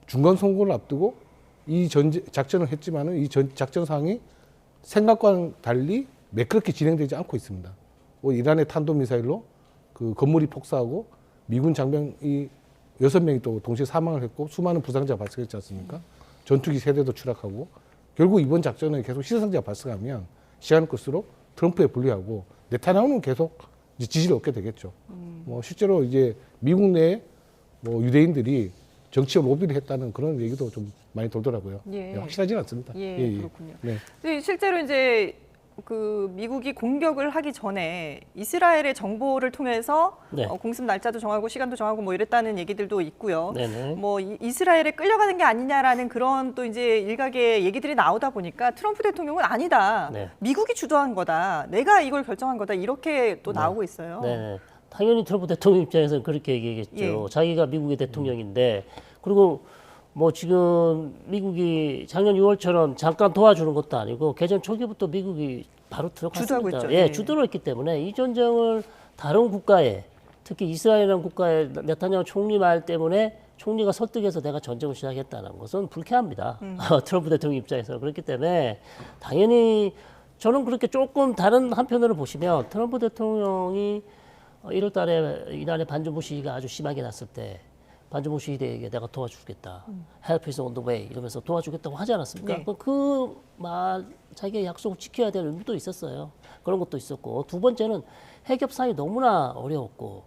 중간 선거를 앞두고 이 작전을 했지만은 이 작전 상황이 생각과는 달리 매끄럽게 진행되지 않고 있습니다. 이란의 탄도미사일로 그 건물이 폭사하고 미군 장병이 6명이 또 동시에 사망을 했고 수많은 부상자가 발생했지 않습니까? 전투기 세대도 추락하고 결국 이번 작전은 계속 희생자가 발생하면 시간을 끌수록 트럼프에 불리하고 네타냐후는 계속 이제 지지를 얻게 되겠죠. 실제로 이제 미국 내 유대인들이 정치적 로비를 했다는 그런 얘기도 좀 많이 돌더라고요. 예. 확실하지는 않습니다. 예, 그렇군요. 네. 근데 실제로 이제 그 미국이 공격을 하기 전에 이스라엘의 정보를 통해서 네. 공습 날짜도 정하고 시간도 정하고 이랬다는 얘기들도 있고요. 네네. 이스라엘에 끌려가는 게 아니냐라는 그런 또 이제 일각의 얘기들이 나오다 보니까 트럼프 대통령은 아니다. 네. 미국이 주도한 거다. 내가 이걸 결정한 거다. 이렇게 또 나오고 있어요. 네. 당연히 트럼프 대통령 입장에서는 그렇게 얘기했죠. 예. 자기가 미국의 대통령인데 그리고 지금 미국이 작년 6월처럼 잠깐 도와주는 것도 아니고 개전 초기부터 미국이 바로 주도하고 들어갔습니다. 있죠. 예, 예. 주도를 했기 때문에 이 전쟁을 다른 국가에 특히 이스라엘이라는 국가의 네타냐후 총리 말 때문에 총리가 설득해서 내가 전쟁을 시작했다는 것은 불쾌합니다. 트럼프 대통령 입장에서. 그렇기 때문에 당연히 저는 그렇게 조금 다른 한편으로 보시면 트럼프 대통령이 1월 달에 이란의 반정부 시위가 아주 심하게 났을 때 반정부 시위대에게 내가 도와주겠다. Help is on the way 이러면서 도와주겠다고 하지 않았습니까? 네. 그 말 자기의 약속을 지켜야 될 의무도 있었어요. 그런 것도 있었고 두 번째는 핵협상이 너무나 어려웠고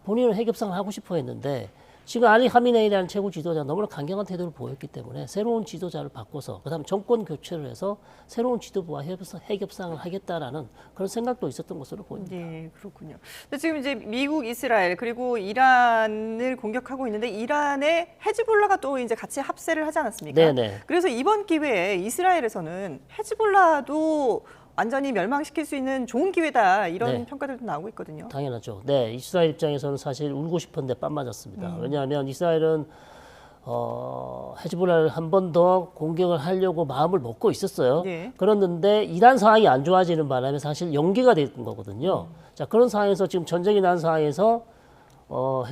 본인은 핵협상을 하고 싶어 했는데 지금 알리 하미네이라는 최고 지도자가 너무나 강경한 태도를 보였기 때문에 새로운 지도자를 바꿔서 그다음에 정권 교체를 해서 새로운 지도부와 핵협상을 하겠다라는 그런 생각도 있었던 것으로 보입니다. 네, 그렇군요. 근데 지금 이제 미국, 이스라엘 그리고 이란을 공격하고 있는데 이란의 헤즈볼라가 또 이제 같이 합세를 하지 않았습니까? 네네. 그래서 이번 기회에 이스라엘에서는 헤즈볼라도 완전히 멸망시킬 수 있는 좋은 기회다 이런 네. 평가들도 나오고 있거든요. 당연하죠. 네, 이스라엘 입장에서는 사실 울고 싶은데 빰 맞았습니다. 왜냐하면 이스라엘은 헤즈볼라를 한 번 더 공격을 하려고 마음을 먹고 있었어요. 네. 그랬는데 이란 상황이 안 좋아지는 바람에 사실 연기가 됐던 거거든요. 자, 그런 상황에서 지금 전쟁이 난 상황에서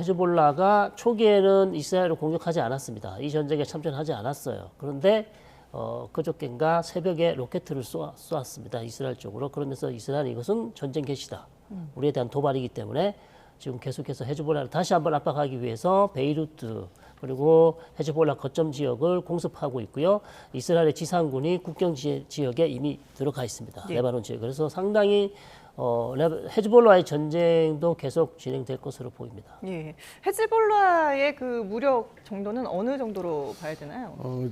헤즈볼라가 초기에는 이스라엘을 공격하지 않았습니다. 이 전쟁에 참전하지 않았어요. 그런데 그저께인가 새벽에 로켓을 쏘았습니다. 이스라엘 쪽으로. 그러면서 이스라엘은 이것은 전쟁 개시다. 우리에 대한 도발이기 때문에 지금 계속해서 헤즈볼라를 다시 한번 압박하기 위해서 베이루트 그리고 헤즈볼라 거점 지역을 공습하고 있고요. 이스라엘의 지상군이 국경 지역에 이미 들어가 있습니다. 예. 레바논 지역. 그래서 상당히 헤즈볼라의 전쟁도 계속 진행될 것으로 보입니다. 예, 헤즈볼라의 그 무력 정도는 어느 정도로 봐야 되나요?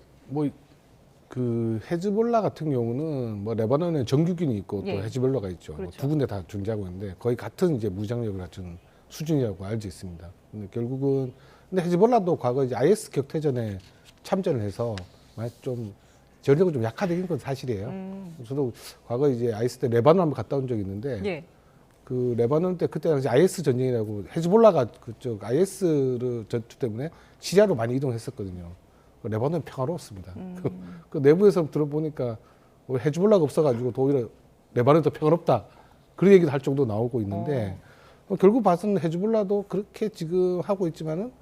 그 헤즈볼라 같은 경우는 레바논에 정규군이 있고 또 예. 헤즈볼라가 있죠. 그렇죠. 두 군데 다 존재하고 있는데 거의 같은 이제 무장력을 갖춘 수준이라고 알고 있습니다. 근데 결국은 헤즈볼라도 과거 이제 IS 격퇴전에 참전을 해서 좀 전력이 좀 약화되긴 건 사실이에요. 저도 과거 이제 IS 때 레바논 한번 갔다 온 적이 있는데 예. 그 레바논 때 그때 당시 IS 전쟁이라고 헤즈볼라가 그쪽 IS 전투 때문에 시리아로 많이 이동했었거든요. 레바논은 평화로웠습니다. 그 내부에서 들어보니까 헤즈볼라가 없어가지고 오히려 레바논이 더 평화롭다 그런 얘기도 할 정도 나오고 있는데 결국 봐서는 헤즈볼라도 그렇게 지금 하고 있지만은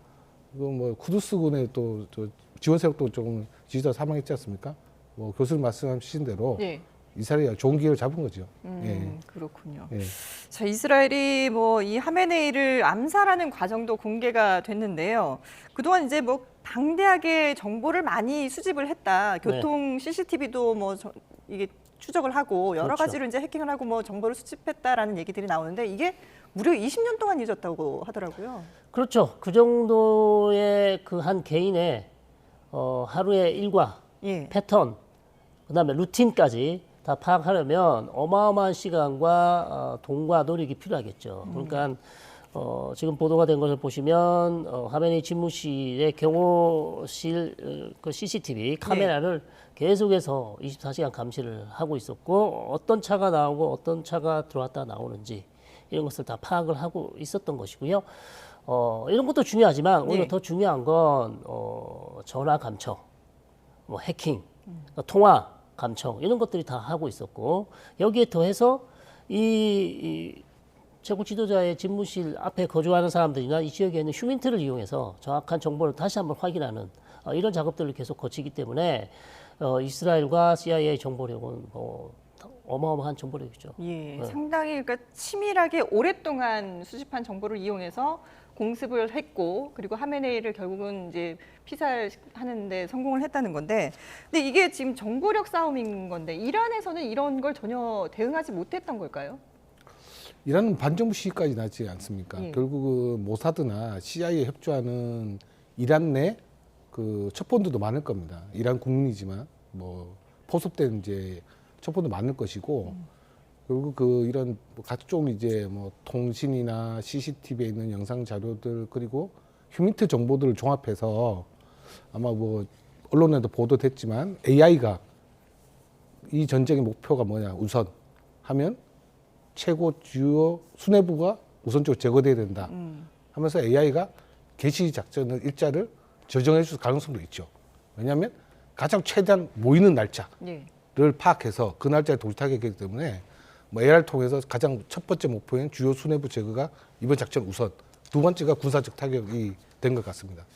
뭐 쿠두스군의 또 지원 세력도 조금 지지자 사망했지 않습니까? 뭐 교수님 말씀하신 대로 예. 이스라엘이 좋은 기회를 잡은 거죠. 그렇군요. 예. 자, 이스라엘이 뭐 이 하메네이를 암살하는 과정도 공개가 됐는데요. 그동안 이제 뭐 방대하게 정보를 많이 수집을 했다. 교통 CCTV도 뭐 이게 추적을 하고 여러 그렇죠. 가지로 이제 해킹을 하고 뭐 정보를 수집했다라는 얘기들이 나오는데 이게 무려 20년 동안 잊었다고 하더라고요. 그렇죠. 그 정도의 그 한 개인의 하루의 일과 패턴, 그다음에 루틴까지 다 파악하려면 어마어마한 시간과 돈과 노력이 필요하겠죠. 그러니까 지금 보도가 된 것을 보시면 하메네이 집무실의 경호실 그 CCTV 카메라를 계속해서 24시간 감시를 하고 있었고 어떤 차가 나오고 어떤 차가 들어왔다 나오는지 이런 것을 다 파악을 하고 있었던 것이고요. 이런 것도 중요하지만 오히려 더 중요한 건 전화 감청, 뭐 해킹, 통화 감청 이런 것들이 다 하고 있었고 여기에 더해서 이 최고 지도자의 집무실 앞에 거주하는 사람들이나 이 지역에 있는 휴민트를 이용해서 정확한 정보를 다시 한번 확인하는 이런 작업들을 계속 거치기 때문에 이스라엘과 CIA 정보력은 어마어마한 정보력이죠. 예, 상당히 그러니까 치밀하게 오랫동안 수집한 정보를 이용해서 공습을 했고 그리고 하메네이를 결국은 이제 피살하는 데 성공을 했다는 건데 근데 이게 지금 정보력 싸움인 건데 이란에서는 이런 걸 전혀 대응하지 못했던 걸까요? 이란은 반정부 시기까지 나지 않습니까? 결국은 모사드나 CIA에 협조하는 이란 내 그 첩보들도 많을 겁니다. 이란 국민이지만 뭐 포섭된 이제 첩보도 많을 것이고 결국 그 이런 각종 이제 뭐 통신이나 CCTV에 있는 영상 자료들 그리고 휴민트 정보들을 종합해서 아마 뭐 언론에도 보도됐지만 AI가 이 전쟁의 목표가 뭐냐 우선 하면 최고 주요 수뇌부가 우선적으로 제거돼야 된다 하면서 AI가 개시 작전을 일자를 조정해 줄 가능성도 있죠. 왜냐하면 가장 최대한 모이는 날짜를 파악해서 그 날짜에 도착하게 되기 때문에 뭐 AI를 통해서 가장 첫 번째 목표인 주요 수뇌부 제거가 이번 작전 우선, 두 번째가 군사적 타격이 된 것 같습니다.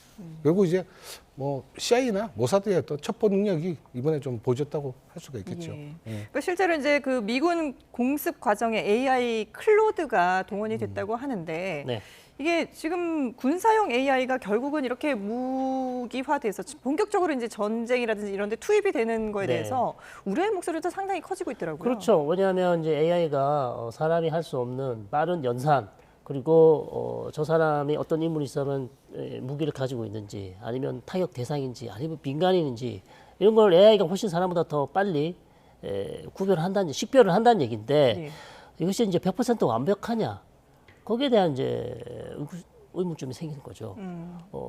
결국 이제 뭐 CIA나 모사드의 어떤 첩보 능력이 이번에 좀 보여줬다고 할 수가 있겠죠. 그러니까 실제로 이제 그 미군 공습 과정에 AI 클로드가 동원이 됐다고 하는데 이게 지금 군사용 AI가 결국은 이렇게 무기화돼서 본격적으로 이제 전쟁이라든지 이런 데 투입이 되는 거에 대해서 우려의 목소리도 상당히 커지고 있더라고요. 그렇죠. 왜냐하면 이제 AI가 사람이 할 수 없는 빠른 연산 그리고 저 사람이 어떤 인물이 있으면 무기를 가지고 있는지 아니면 타격 대상인지 아니면 민간인인지 이런 걸 AI가 훨씬 사람보다 더 빨리 구별한다는 식별을 한다는 얘기인데 이것이 이제 100% 완벽하냐 거기에 대한 이제 의문점이 생기는 거죠.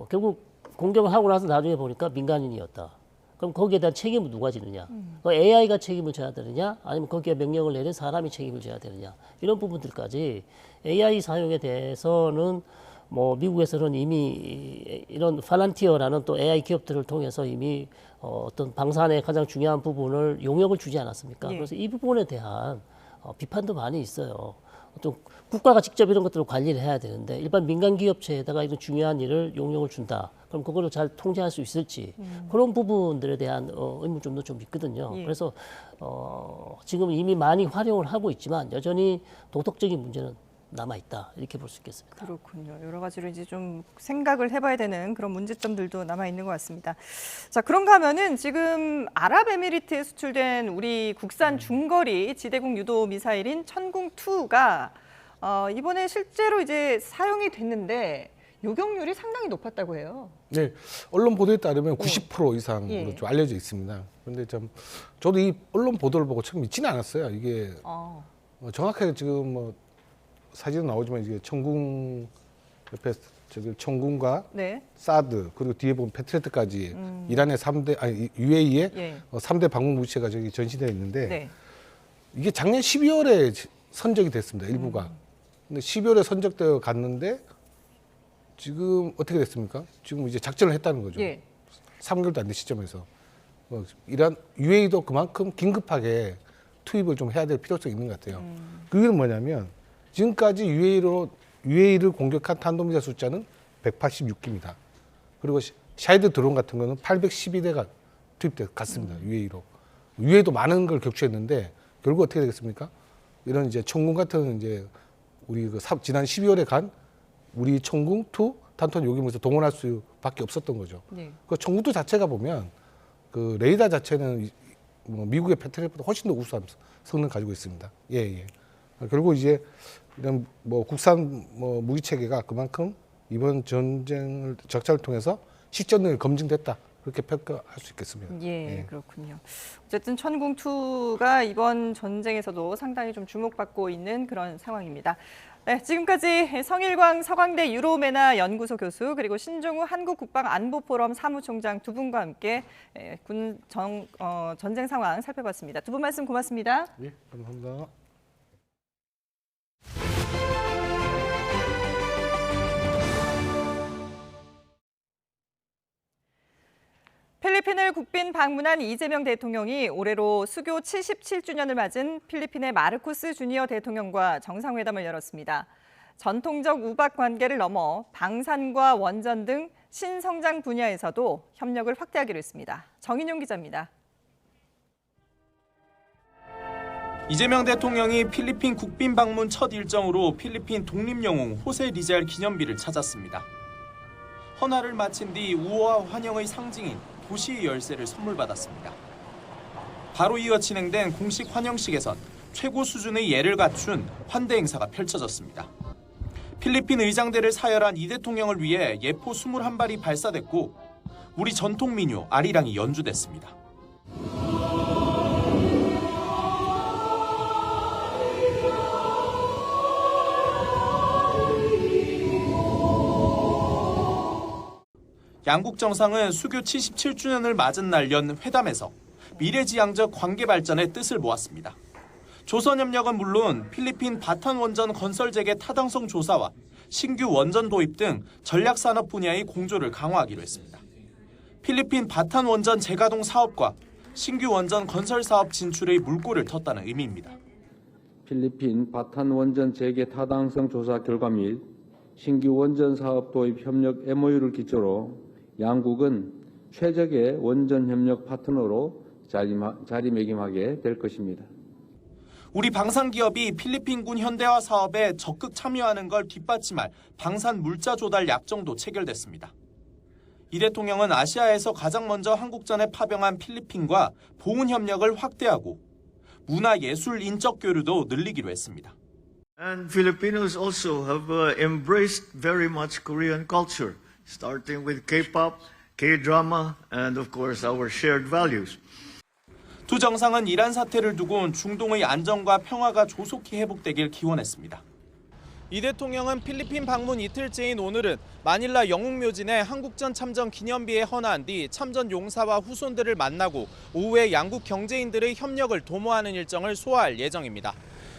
결국 공격을 하고 나서 나중에 보니까 민간인이었다. 그럼 거기에 대한 책임은 누가 지느냐? AI가 책임을 져야 되느냐? 아니면 거기에 명령을 내린 사람이 책임을 져야 되느냐? 이런 부분들까지 AI 사용에 대해서는 뭐 미국에서는 이미 이런 팔란티어라는 또 AI 기업들을 통해서 이미 어떤 방산의 가장 중요한 부분을 용역을 주지 않았습니까? 그래서 이 부분에 대한 비판도 많이 있어요. 또 국가가 직접 이런 것들을 관리를 해야 되는데 일반 민간 기업체에다가 이런 중요한 일을 용역을 준다. 그럼 그거를 잘 통제할 수 있을지 그런 부분들에 대한 의문점도 좀 있거든요. 그래서 지금 이미 많이 활용을 하고 있지만 여전히 도덕적인 문제는 남아있다 이렇게 볼 수 있겠습니다. 그렇군요. 여러 가지로 이제 좀 생각을 해봐야 되는 그런 문제점들도 남아있는 것 같습니다. 자, 그런가 하면은 지금 아랍에미리트에 수출된 우리 국산 중거리 지대공 유도 미사일인 천궁2가 이번에 실제로 이제 사용이 됐는데 요격률이 상당히 높았다고 해요. 네, 언론 보도에 따르면 90% 이상으로 좀 알려져 있습니다. 그런데 좀 저도 이 언론 보도를 보고 참 믿지는 않았어요. 이게 정확하게 지금 뭐 사진은 나오지만 이게 천궁 옆에 저기 천궁과 사드 그리고 뒤에 보면 패트리어트까지 이란의 3대 아니 UAE의 3대 방공 무기체가 저기 전시되어 있는데 이게 작년 12월에 선적이 됐습니다. 일부가. 근데 12월에 선적되어 갔는데 지금 어떻게 됐습니까? 지금 이제 작전을 했다는 거죠. 3개월도 안 된 시점에서 이란 UAE도 그만큼 긴급하게 투입을 좀 해야 될 필요성이 있는 것 같아요. 그게 뭐냐면 지금까지 UAE를 공격한 탄도미사일 숫자는 186기입니다. 그리고 샤헤드 드론 같은 거는 812대가 투입돼 갔습니다. UAE로. UAE도 많은 걸 격추했는데 결국 어떻게 되겠습니까? 이런 이제 청궁 같은 이제 우리 지난 12월에 간 우리 청궁 2 탄톤 요기물에서 동원할 수밖에 없었던 거죠. 네. 그 청궁 2 자체가 보면 그 레이더 자체는 미국의 패트리엇보다 훨씬 더 우수한 성능 가지고 있습니다. 예. 결국 이제 이런 국산 무기 체계가 그만큼 이번 적자를 통해서 실전력이 검증됐다. 그렇게 평가할 수 있겠습니다. 예, 그렇군요. 어쨌든 천궁2가 이번 전쟁에서도 상당히 좀 주목받고 있는 그런 상황입니다. 네, 지금까지 성일광 서강대 유로메나 연구소 교수 그리고 신종우 한국국방안보포럼 사무총장 두 분과 함께 전쟁 상황 살펴봤습니다. 두 분 말씀 고맙습니다. 예, 감사합니다. 필리핀을 국빈 방문한 이재명 대통령이 올해로 수교 77주년을 맞은 필리핀의 마르코스 주니어 대통령과 정상회담을 열었습니다. 전통적 우박 관계를 넘어 방산과 원전 등 신성장 분야에서도 협력을 확대하기로 했습니다. 정인용 기자입니다. 이재명 대통령이 필리핀 국빈 방문 첫 일정으로 필리핀 독립영웅 호세 리잘 기념비를 찾았습니다. 헌화를 마친 뒤 우호와 환영의 상징인 도시의 열쇠를 선물받았습니다. 바로 이어 진행된 공식 환영식에선 최고 수준의 예를 갖춘 환대 행사가 펼쳐졌습니다. 필리핀 의장대를 사열한 이 대통령을 위해 예포 21발이 발사됐고 우리 전통 민요 아리랑이 연주됐습니다. 양국 정상은 수교 77주년을 맞은 날 연 회담에서 미래지향적 관계 발전의 뜻을 모았습니다. 조선협력은 물론 필리핀 바탄 원전 건설 재개 타당성 조사와 신규 원전 도입 등 전략산업 분야의 공조를 강화하기로 했습니다. 필리핀 바탄 원전 재가동 사업과 신규 원전 건설 사업 진출의 물꼬를 텄다는 의미입니다. 필리핀 바탄 원전 재개 타당성 조사 결과 및 신규 원전 사업 도입 협력 MOU를 기초로 양국은 최적의 원전 협력 파트너로 자리매김하게 될 것입니다. 우리 방산기업이 필리핀군 현대화 사업에 적극 참여하는 걸 뒷받침할 방산 물자 조달 약정도 체결됐습니다. 이 대통령은 아시아에서 가장 먼저 한국전에 파병한 필리핀과 보훈 협력을 확대하고 문화 예술 인적 교류도 늘리기로 했습니다. And Filipinos also have embraced very much Korean culture, starting with K-pop, K-drama, and of course our shared values. 두 정상은 이란 사태를 두고 중동의 안정과 평화가 조속히 회복되길 기원했습니다. 이 대통령은 필리핀 방문 이틀째인 오늘은 마닐라 영웅묘진에 한국전 참전 기념비에 헌화한 뒤 참전 용사와 후손들을 만나고 오후에 양국 경제인들의 협력을 도모하는 일정을 소화할 예정입니다.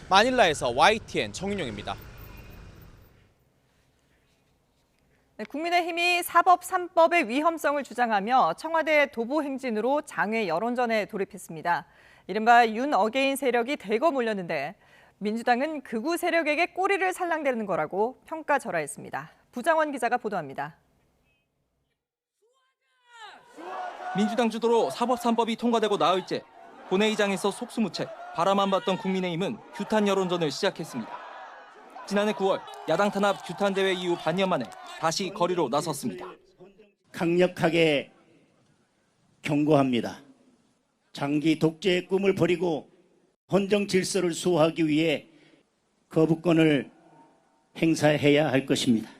마닐라에서 YTN 정인용입니다. 네, 국민의힘이 사법 3법의 위헌성을 주장하며 청와대 도보 행진으로 장외 여론전에 돌입했습니다. 이른바 윤 어게인 세력이 대거 몰렸는데 민주당은 극우 세력에게 꼬리를 살랑대는 거라고 평가절하했습니다. 부장원 기자가 보도합니다. 민주당 주도로 사법 3법이 통과되고 나흘째 본회의장에서 속수무책 바라만 봤던 국민의힘은 규탄 여론전을 시작했습니다. 지난해 9월 야당 탄압 규탄 대회 이후 반년 만에 다시 거리로 나섰습니다. 강력하게 경고합니다. 장기 독재의 꿈을 버리고 헌정 질서를 수호하기 위해 거부권을 행사해야 할 것입니다.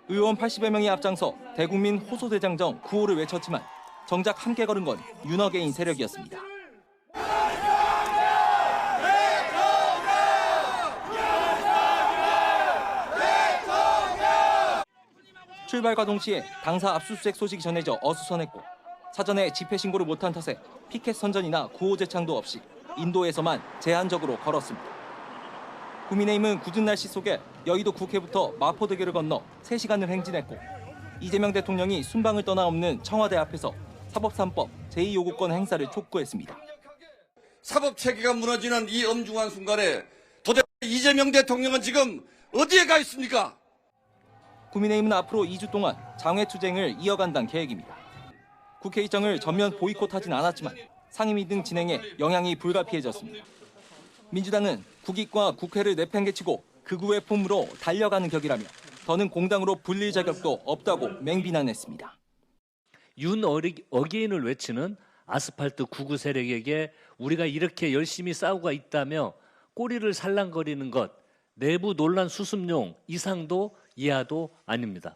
의원 80여 명이 앞장서 대국민 호소대장정 구호를 외쳤지만 정작 함께 걸은 건 윤어게인 세력이었습니다. 출발과 동시에 당사 압수수색 소식이 전해져 어수선했고 사전에 집회 신고를 못한 탓에 피켓 선전이나 구호 제창도 없이 인도에서만 제한적으로 걸었습니다. 국민의힘은 굳은 날씨 속에 여의도 국회부터 마포대교를 건너 3시간을 행진했고 이재명 대통령이 순방을 떠나 없는 청와대 앞에서 사법 3법 제2요구권 행사를 촉구했습니다. 사법체계가 무너지는 이 엄중한 순간에 도대체 이재명 대통령은 지금 어디에 가 있습니까? 국민의힘은 앞으로 2주 동안 장외투쟁을 이어간다는 계획입니다. 국회 일정을 전면 보이콧하진 않았지만 상임위 등 진행에 영향이 불가피해졌습니다. 민주당은 국익과 국회를 내팽개치고 극우의 품으로 달려가는 격이라며 더는 공당으로 불릴 자격도 없다고 맹비난했습니다. 윤 어게인을 외치는 아스팔트 구구 세력에게 우리가 이렇게 열심히 싸우고 있다며 꼬리를 살랑거리는 것, 내부 논란 수습용 이상도 이하도 아닙니다.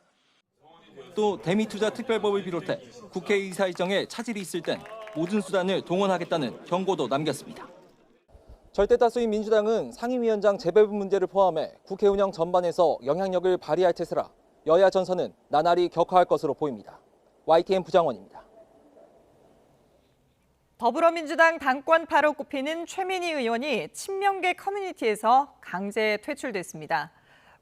또 대미투자 특별법을 비롯해 국회의사 일정에 차질이 있을 땐 모든 수단을 동원하겠다는 경고도 남겼습니다. 절대다수인 민주당은 상임위원장 재배분 문제를 포함해 국회 운영 전반에서 영향력을 발휘할 테스라 여야 전선은 나날이 격화할 것으로 보입니다. YTN 부장원입니다. 더불어민주당 당권파로 꼽히는 최민희 의원이 친명계 커뮤니티에서 강제 퇴출됐습니다.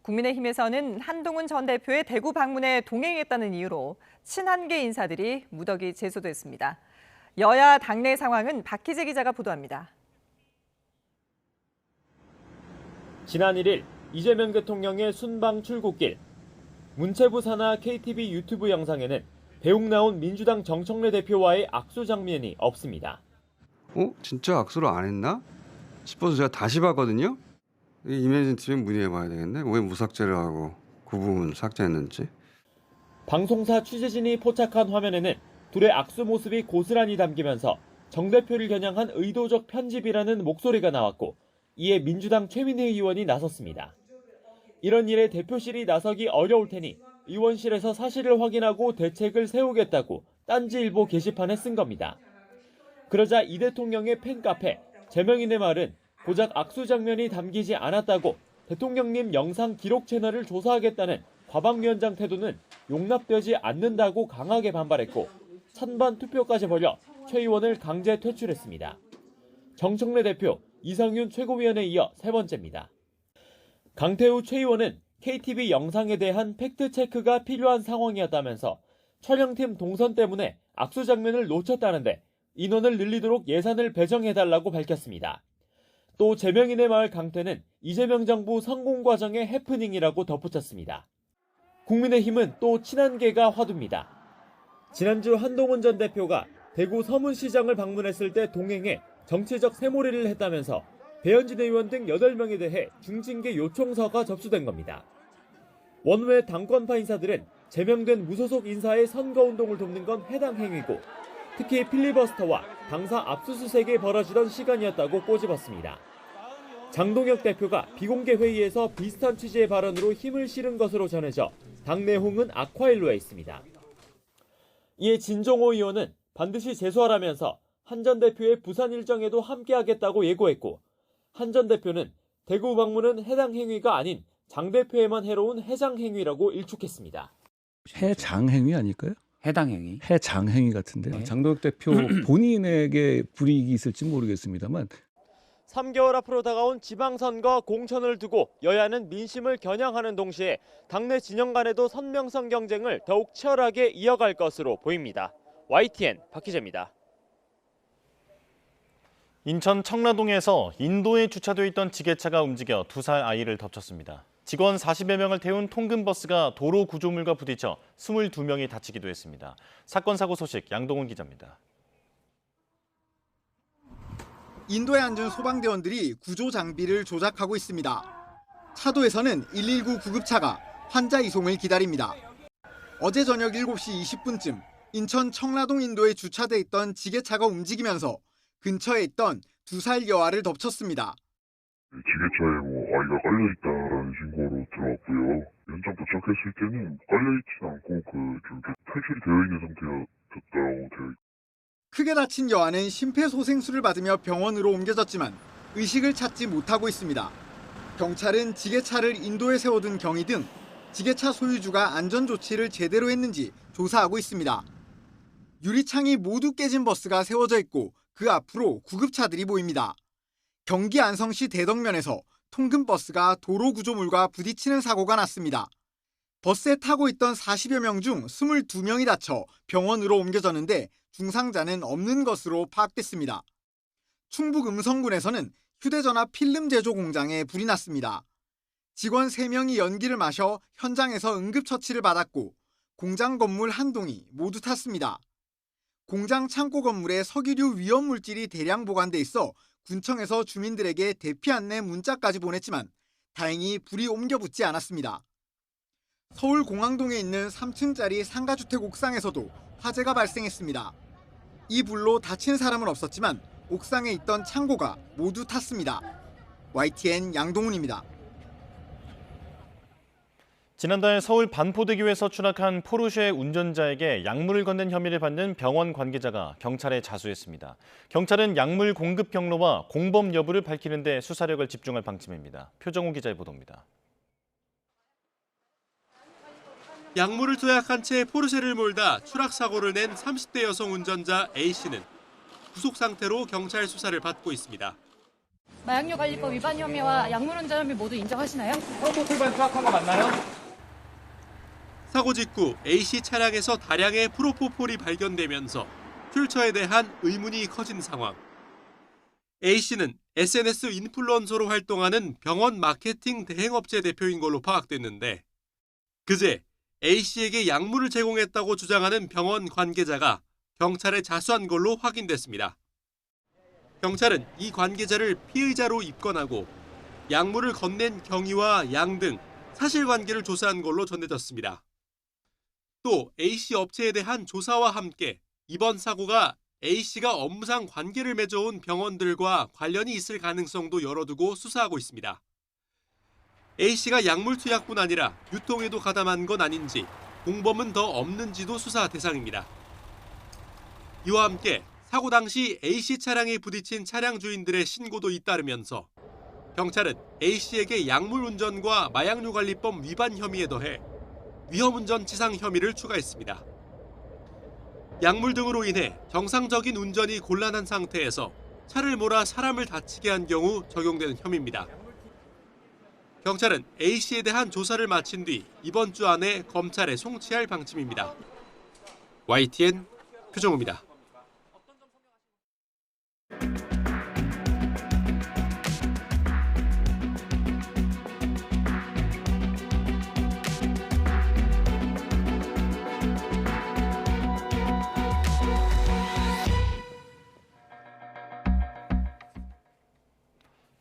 국민의힘에서는 한동훈 전 대표의 대구 방문에 동행했다는 이유로 친한계 인사들이 무더기 제소됐습니다. 여야 당내 상황은 박희재 기자가 보도합니다. 지난 1일 이재명 대통령의 순방 출국길, 문체부 산하 KTV 유튜브 영상에는 배웅 나온 민주당 정청래 대표와의 악수 장면이 없습니다. 진짜 악수를 안 했나 싶어서 제가 다시 봤거든요. 이메이진 팀에 문의해봐야 되겠네. 왜 무삭제를 하고 그 부분 삭제했는지. 방송사 취재진이 포착한 화면에는 둘의 악수 모습이 고스란히 담기면서 정 대표를 겨냥한 의도적 편집이라는 목소리가 나왔고 이에 민주당 최민희 의원이 나섰습니다. 이런 일에 대표실이 나서기 어려울 테니 의원실에서 사실을 확인하고 대책을 세우겠다고 딴지일보 게시판에 쓴 겁니다. 그러자 이 대통령의 팬카페 제명인의 말은 고작 악수 장면이 담기지 않았다고 대통령님 영상 기록 채널을 조사하겠다는 과방위원장 태도는 용납되지 않는다고 강하게 반발했고 찬반 투표까지 벌여 최 의원을 강제 퇴출했습니다. 정청래 대표, 이상윤 최고위원에 이어 세 번째입니다. 강태우 최 의원은 KTV 영상에 대한 팩트체크가 필요한 상황이었다면서 촬영팀 동선 때문에 악수 장면을 놓쳤다는데 인원을 늘리도록 예산을 배정해달라고 밝혔습니다. 또 제명인의 말 강퇴는 이재명 정부 성공 과정의 해프닝이라고 덧붙였습니다. 국민의힘은 또 친한계가 화두입니다. 지난주 한동훈 전 대표가 대구 서문시장을 방문했을 때 동행해 정치적 새몰이를 했다면서 배현진 의원 등 8명에 대해 중징계 요청서가 접수된 겁니다. 원외 당권파 인사들은 제명된 무소속 인사의 선거운동을 돕는 건 해당 행위고 특히 필리버스터와 당사 압수수색이 벌어지던 시간이었다고 꼬집었습니다. 장동혁 대표가 비공개 회의에서 비슷한 취지의 발언으로 힘을 실은 것으로 전해져 당내 호응은 악화일로에 있습니다. 이에 진종호 의원은 반드시 제소하라면서 한 전 대표의 부산 일정에도 함께하겠다고 예고했고 한 전 대표는 대구 방문은 해당 행위가 아닌 장 대표에만 해로운 해장 행위라고 일축했습니다. 해장 행위 아닐까요? 해당 행위. 해장 행위 같은데 네. 장동혁 대표 본인에게 불이익이 있을지 모르겠습니다만 3개월 앞으로 다가온 지방선거 공천을 두고 여야는 민심을 겨냥하는 동시에 당내 진영 간에도 선명성 경쟁을 더욱 치열하게 이어갈 것으로 보입니다. YTN 박희재입니다. 인천 청라동에서 인도에 주차되어 있던 지게차가 움직여 2살 아이를 덮쳤습니다. 직원 40여 명을 태운 통근버스가 도로 구조물과 부딪혀 22명이 다치기도 했습니다. 사건 사고 소식 양동훈 기자입니다. 인도에 앉은 소방대원들이 구조 장비를 조작하고 있습니다. 차도에서는 119 구급차가 환자 이송을 기다립니다. 어제 저녁 7시 20분쯤 인천 청라동 인도에 주차돼 있던 지게차가 움직이면서 근처에 있던 2살 여아를 덮쳤습니다. 지게차에 아이가 깔려있다라는 신고로 들어왔고요. 현장 도착했을 때는 깔려있진 않고 탈출이 되어 있는 상태였다고 되어 있고. 크게 다친 여아는 심폐소생술을 받으며 병원으로 옮겨졌지만 의식을 찾지 못하고 있습니다. 경찰은 지게차를 인도에 세워둔 경위 등 지게차 소유주가 안전조치를 제대로 했는지 조사하고 있습니다. 유리창이 모두 깨진 버스가 세워져 있고 그 앞으로 구급차들이 보입니다. 경기 안성시 대덕면에서 통근버스가 도로 구조물과 부딪히는 사고가 났습니다. 버스에 타고 있던 40여 명 중 22명이 다쳐 병원으로 옮겨졌는데 중상자는 없는 것으로 파악됐습니다. 충북 음성군에서는 휴대전화 필름 제조 공장에 불이 났습니다. 직원 3명이 연기를 마셔 현장에서 응급처치를 받았고 공장 건물 한 동이 모두 탔습니다. 공장 창고 건물에 석유류 위험물질이 대량 보관돼 있어 군청에서 주민들에게 대피 안내 문자까지 보냈지만 다행히 불이 옮겨 붙지 않았습니다. 서울 공항동에 있는 3층짜리 상가주택 옥상에서도 화재가 발생했습니다. 이 불로 다친 사람은 없었지만 옥상에 있던 창고가 모두 탔습니다. YTN 양동훈입니다. 지난달 서울 반포대교에서 추락한 포르쉐 운전자에게 약물을 건넨 혐의를 받는 병원 관계자가 경찰에 자수했습니다. 경찰은 약물 공급 경로와 공범 여부를 밝히는 데 수사력을 집중할 방침입니다. 표정호 기자의 보도입니다. 약물을 투약한 채 포르쉐를 몰다 추락 사고를 낸 30대 여성 운전자 A씨는 구속 상태로 경찰 수사를 받고 있습니다. 마약류관리법 위반 혐의와 약물 운전 혐의 모두 인정하시나요? 형법위반 투약한 거 맞나요? 사고 직후 A씨 차량에서 다량의 프로포폴이 발견되면서 퓨처에 대한 의문이 커진 상황. A씨는 SNS 인플루언서로 활동하는 병원 마케팅 대행업체 대표인 걸로 파악됐는데 그제 A씨에게 약물을 제공했다고 주장하는 병원 관계자가 경찰에 자수한 걸로 확인됐습니다. 경찰은 이 관계자를 피의자로 입건하고 약물을 건넨 경위와 양 등 사실관계를 조사한 걸로 전해졌습니다. 또 A씨 업체에 대한 조사와 함께 이번 사고가 A씨가 업무상 관계를 맺어온 병원들과 관련이 있을 가능성도 열어두고 수사하고 있습니다. A씨가 약물 투약뿐 아니라 유통에도 가담한 건 아닌지 공범은 더 없는지도 수사 대상입니다. 이와 함께 사고 당시 A씨 차량에 부딪힌 차량 주인들의 신고도 잇따르면서 경찰은 A씨에게 약물 운전과 마약류 관리법 위반 혐의에 더해 위험운전 치상 혐의를 추가했습니다. 약물 등으로 인해 정상적인 운전이 곤란한 상태에서 차를 몰아 사람을 다치게 한 경우 적용되는 혐의입니다. 경찰은 A씨에 대한 조사를 마친 뒤 이번 주 안에 검찰에 송치할 방침입니다. YTN 표정호입니다.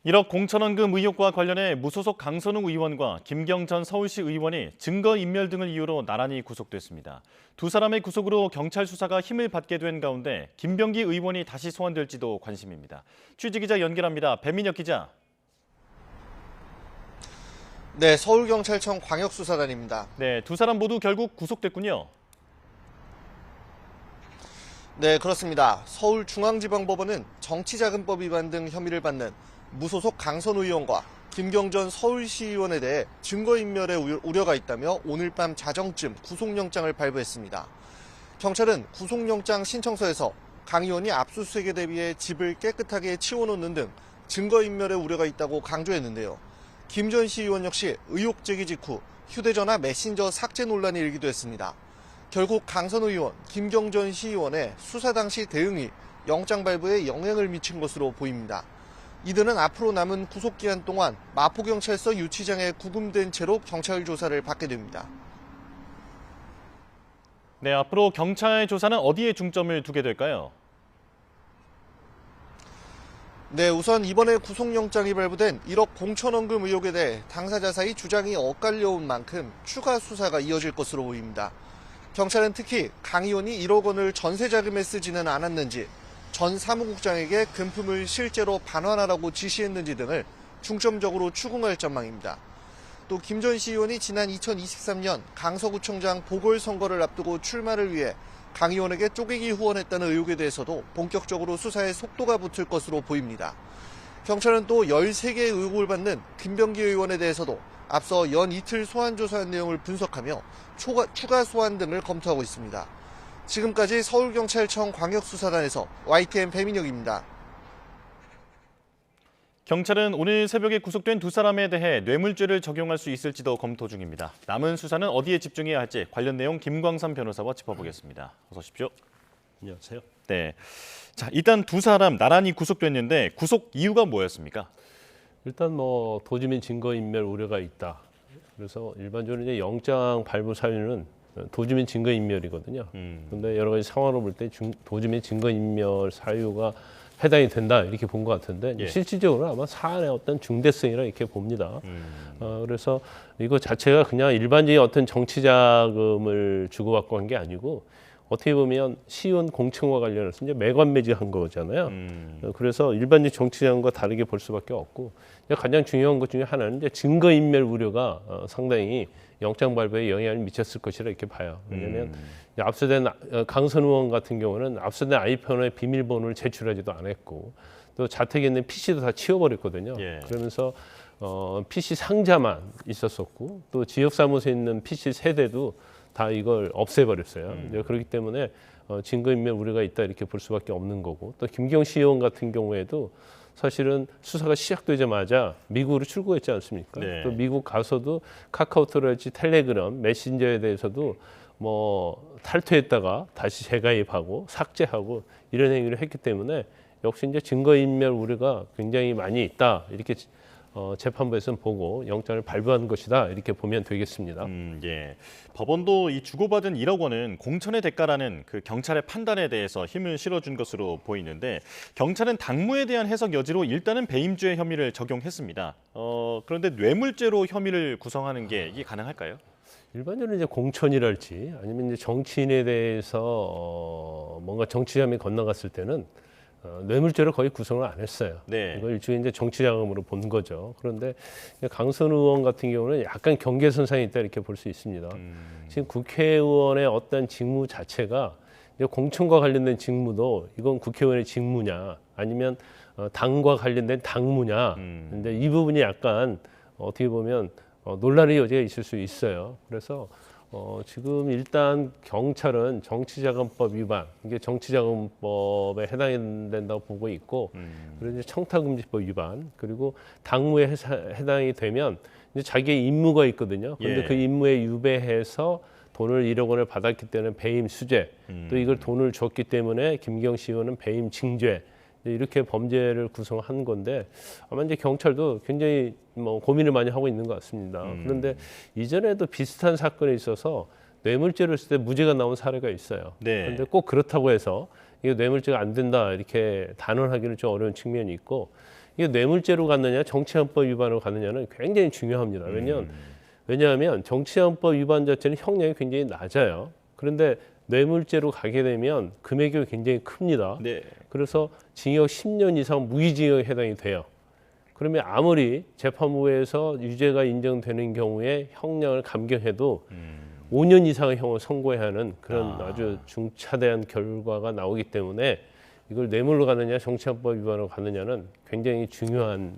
(1억) 공천원금 의혹과 관련해 무소속 강선웅 의원과 김경전 서울시 의원이 증거인멸 등을 이유로 나란히 구속됐습니다. 두 사람의 구속으로 경찰 수사가 힘을 받게 된 가운데 김병기 의원이 다시 소환될지도 관심입니다. 취재기자 연결합니다. 배민혁 기자. 네, 서울경찰청 광역수사단입니다. 네, 두 사람 모두 결국 구속됐군요. 네, 그렇습니다. 서울중앙지방법원은 정치자금법 위반 등 혐의를 받는 무소속 강선우 의원과 김경전 서울시의원에 대해 증거인멸의 우려가 있다며 오늘 밤 자정쯤 구속영장을 발부했습니다. 경찰은 구속영장 신청서에서 강 의원이 압수수색에 대비해 집을 깨끗하게 치워놓는 등 증거인멸의 우려가 있다고 강조했는데요. 김 전 시의원 역시 의혹 제기 직후 휴대전화 메신저 삭제 논란이 일기도 했습니다. 결국 강선우 의원, 김경전 시의원의 수사 당시 대응이 영장 발부에 영향을 미친 것으로 보입니다. 이들은 앞으로 남은 구속기한 동안 마포경찰서 유치장에 구금된 채로 경찰 조사를 받게 됩니다. 네, 앞으로 경찰 조사는 어디에 중점을 두게 될까요? 네, 우선 이번에 구속영장이 발부된 1억 공천원금 의혹에 대해 당사자 사이 주장이 엇갈려온 만큼 추가 수사가 이어질 것으로 보입니다. 경찰은 특히 강 의원이 1억 원을 전세자금에 쓰지는 않았는지, 전 사무국장에게 금품을 실제로 반환하라고 지시했는지 등을 중점적으로 추궁할 전망입니다. 또 김 전 시의원이 지난 2023년 강서구청장 보궐선거를 앞두고 출마를 위해 강 의원에게 쪼개기 후원했다는 의혹에 대해서도 본격적으로 수사에 속도가 붙을 것으로 보입니다. 경찰은 또 13개의 의혹을 받는 김병기 의원에 대해서도 앞서 연 이틀 소환 조사한 내용을 분석하며 추가 소환 등을 검토하고 있습니다. 지금까지 서울경찰청 광역수사단에서 YTN 배민혁입니다. 경찰은 오늘 새벽에 구속된 두 사람에 대해 뇌물죄를 적용할 수 있을지도 검토 중입니다. 남은 수사는 어디에 집중해야 할지 관련 내용 김광삼 변호사와 짚어보겠습니다. 어서 오십시오. 안녕하세요. 네. 자, 일단 두 사람 나란히 구속됐는데 구속 이유가 뭐였습니까? 일단 뭐 도주민 증거인멸 우려가 있다. 그래서 일반적으로 이제 영장 발부 사유는 도주민 증거인멸이거든요. 그런데 여러 가지 상황을 볼 때 도주민 증거인멸 사유가 해당이 된다 이렇게 본 것 같은데 예. 실질적으로 아마 사안의 어떤 중대성이라 이렇게 봅니다. 그래서 이거 자체가 그냥 일반적인 어떤 정치 자금을 주고받고 한 게 아니고 어떻게 보면 시의원 공천과 관련해서 이제 매관매직한 거잖아요. 그래서 일반적 정치 자금과 다르게 볼 수밖에 없고 가장 중요한 것 중에 하나는 이제 증거인멸 우려가 상당히 영장 발부에 영향을 미쳤을 것이라 이렇게 봐요. 왜냐하면 압수된 강선 의원 같은 경우는 압수된 아이폰의 비밀번호를 제출하지도 않았고 또 자택에 있는 PC도 다 치워버렸거든요. 예. 그러면서 PC 상자만 있었었고 또 지역사무소에 있는 PC 세대도 다 이걸 없애버렸어요. 이제 그렇기 때문에 증거인멸 우려가 있다 이렇게 볼 수밖에 없는 거고 또 김경시 의원 같은 경우에도 사실은 수사가 시작되자마자 미국으로 출국했지 않습니까? 네. 또 미국 가서도 카카오톡이랄지 텔레그램, 메신저에 대해서도 뭐 탈퇴했다가 다시 재가입하고 삭제하고 이런 행위를 했기 때문에 역시 이제 증거인멸 우려가 굉장히 많이 있다 이렇게 재판부에서는 보고 영장을 발부한 것이다 이렇게 보면 되겠습니다. 예. 법원도 이 주고받은 1억 원은 공천의 대가라는 그 경찰의 판단에 대해서 힘을 실어준 것으로 보이는데 경찰은 당무에 대한 해석 여지로 일단은 배임죄 혐의를 적용했습니다. 그런데 뇌물죄로 혐의를 구성하는 게 이게 가능할까요? 일반적으로 이제 공천이랄지 아니면 이제 정치인에 대해서 뭔가 정치 혐의 건너갔을 때는 뇌물죄를 거의 구성을 안 했어요. 네. 이걸 일종의 이제 정치 자금으로 본 거죠. 그런데 강선 의원 같은 경우는 약간 경계선상에 있다 이렇게 볼 수 있습니다. 지금 국회의원의 어떤 직무 자체가 이제 공천과 관련된 직무도 이건 국회의원의 직무냐 아니면 당과 관련된 당무냐. 근데 이 부분이 약간 어떻게 보면 논란의 여지가 있을 수 있어요. 그래서 지금 일단 경찰은 정치자금법 위반, 이게 정치자금법에 해당이 된다고 보고 있고, 그리고 이제 청탁금지법 위반, 그리고 당무에 해당이 되면 이제 자기의 임무가 있거든요. 그런데 예. 그 임무에 유배해서 돈을 1억 원을 받았기 때문에 배임 수재, 또 이걸 돈을 줬기 때문에 김경시 의원은 배임 징죄. 이렇게 범죄를 구성한 건데 아마 이제 경찰도 굉장히 뭐 고민을 많이 하고 있는 것 같습니다. 그런데 이전에도 비슷한 사건에 있어서 뇌물죄를 쓸 때 무죄가 나온 사례가 있어요. 네. 그런데 꼭 그렇다고 해서 이게 뇌물죄가 안 된다 이렇게 단언하기는 좀 어려운 측면이 있고 이게 뇌물죄로 갔느냐 정치헌법 위반으로 갔느냐는 굉장히 중요합니다. 왜냐하면 정치헌법 위반 자체는 형량이 굉장히 낮아요. 그런데 뇌물죄로 가게 되면 금액이 굉장히 큽니다. 네. 그래서 징역 10년 이상 무기징역에 해당이 돼요. 그러면 아무리 재판부에서 유죄가 인정되는 경우에 형량을 감경해도 5년 이상의 형을 선고해야 하는 그런 아주 중차대한 결과가 나오기 때문에 이걸 뇌물로 가느냐 정치헌법 위반으로 가느냐는 굉장히 중요한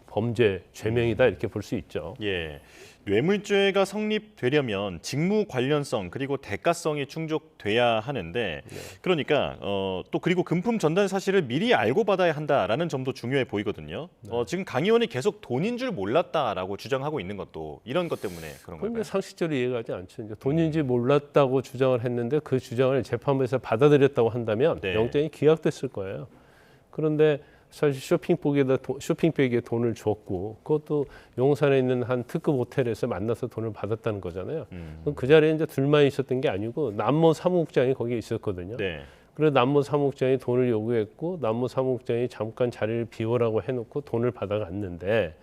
범죄, 죄명이다 이렇게 볼 수 있죠. 예. 뇌물죄가 성립되려면 직무 관련성 그리고 대가성이 충족돼야 하는데 그러니까 또 그리고 금품 전달 사실을 미리 알고 받아야 한다라는 점도 중요해 보이거든요. 지금 강 의원이 계속 돈인 줄 몰랐다라고 주장하고 있는 것도 이런 것 때문에 그런 걸까요? 상식적으로 이해가 가지 않죠. 이제 돈인지 몰랐다고 주장을 했는데 그 주장을 재판부에서 받아들였다고 한다면 네. 영장이 기각됐을 거예요. 그런데 사실 쇼핑백에 돈을 줬고 그것도 용산에 있는 한 특급 호텔에서 만나서 돈을 받았다는 거잖아요. 그럼 그 자리에 이제 둘만 있었던 게 아니고 남모 사무국장이 거기에 있었거든요. 네. 그래서 남모 사무국장이 돈을 요구했고 남모 사무국장이 잠깐 자리를 비우라고 해놓고 돈을 받아갔는데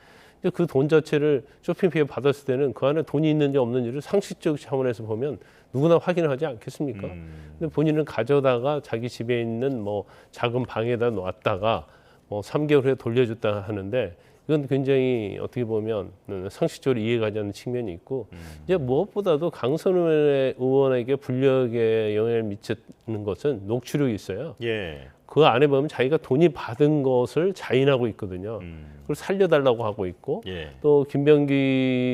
그 돈 자체를 쇼핑백에 받았을 때는 그 안에 돈이 있는지 없는지를 상식적 차원에서 보면 누구나 확인을 하지 않겠습니까? 근데 본인은 가져다가 자기 집에 있는 뭐 작은 방에다 놨다가 뭐 3개월 후에 돌려줬다 하는데 이건 굉장히 어떻게 보면 상식적으로 이해가 가지 않는 측면이 있고 이제 무엇보다도 강선 의원에게 불리하게 영향을 미치는 것은 녹취록이 있어요. 예. 그 안에 보면 자기가 돈이 받은 것을 자인하고 있거든요. 그걸 살려달라고 하고 있고 예. 또 김병기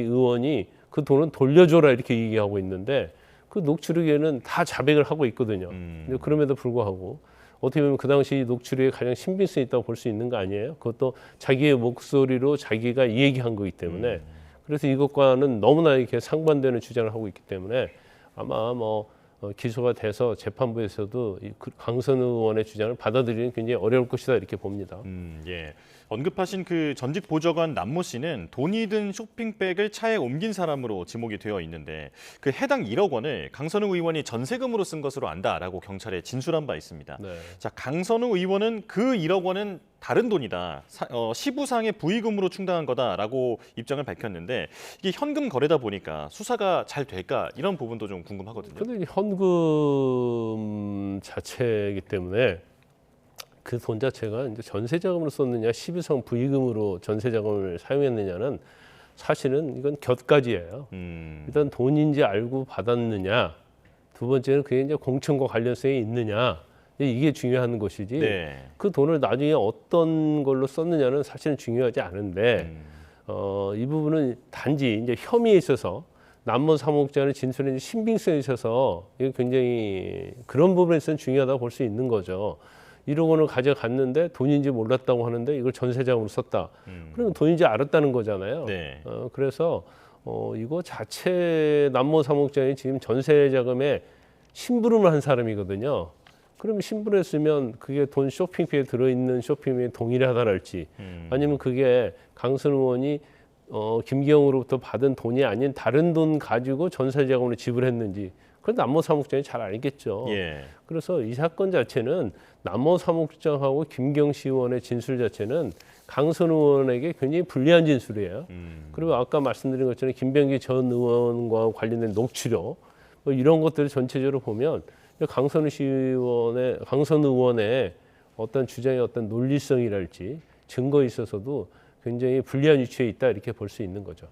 의원이 그 돈은 돌려줘라 이렇게 얘기하고 있는데 그 녹취록에는 다 자백을 하고 있거든요. 근데 그럼에도 불구하고 어떻게 보면 그 당시 녹취록에 가장 신빙성이 있다고 볼 수 있는 거 아니에요? 그것도 자기의 목소리로 자기가 이 얘기한 거기 때문에 그래서 이것과는 너무나 이렇게 상반되는 주장을 하고 있기 때문에 아마 뭐 기소가 돼서 재판부에서도 강선 의원의 주장을 받아들이는 굉장히 어려울 것이다 이렇게 봅니다. 예. 언급하신 그 전직 보좌관 남모 씨는 돈이 든 쇼핑백을 차에 옮긴 사람으로 지목이 되어 있는데 그 해당 1억 원을 강선우 의원이 전세금으로 쓴 것으로 안다라고 경찰에 진술한 바 있습니다. 네. 자, 강선우 의원은 그 1억 원은 다른 돈이다. 시부상의 부의금으로 충당한 거다라고 입장을 밝혔는데 이게 현금 거래다 보니까 수사가 잘 될까 이런 부분도 좀 궁금하거든요. 그런데 현금 자체이기 때문에 그 돈 자체가 이제 전세 자금으로 썼느냐, 시부상 부의금으로 전세 자금을 사용했느냐는 사실은 이건 곁가지예요. 일단 돈인지 알고 받았느냐, 두 번째는 그게 이제 공천과 관련성이 있느냐, 이게 중요한 것이지. 네. 그 돈을 나중에 어떤 걸로 썼느냐는 사실은 중요하지 않은데 이 부분은 단지 이제 혐의에 있어서 남모 사무국장의 진술에 신빙성에 있어서 이게 굉장히 그런 부분에서는 중요하다고 볼 수 있는 거죠. 1억 원을 가져갔는데 돈인지 몰랐다고 하는데 이걸 전세자금으로 썼다. 그러면 돈인지 알았다는 거잖아요. 네. 그래서 이거 자체 남모 사무국장이 지금 전세자금에 심부름을 한 사람이거든요. 그러면 심부름했으면 그게 돈 쇼핑백에 들어있는 쇼핑백에 동일하다랄지 아니면 그게 강선 의원이 김기영으로부터 받은 돈이 아닌 다른 돈 가지고 전세자금으로 지불했는지 그건 남모 사무국장이 잘 알겠죠. 예. 그래서 이 사건 자체는 남모 사무국장하고 김경시 의원의 진술 자체는 강선 의원에게 굉장히 불리한 진술이에요. 그리고 아까 말씀드린 것처럼 김병기 전 의원과 관련된 녹취록 뭐 이런 것들을 전체적으로 보면 강선 의원의 어떤 주장의 어떤 논리성이랄지 증거에 있어서도 굉장히 불리한 위치에 있다 이렇게 볼 수 있는 거죠.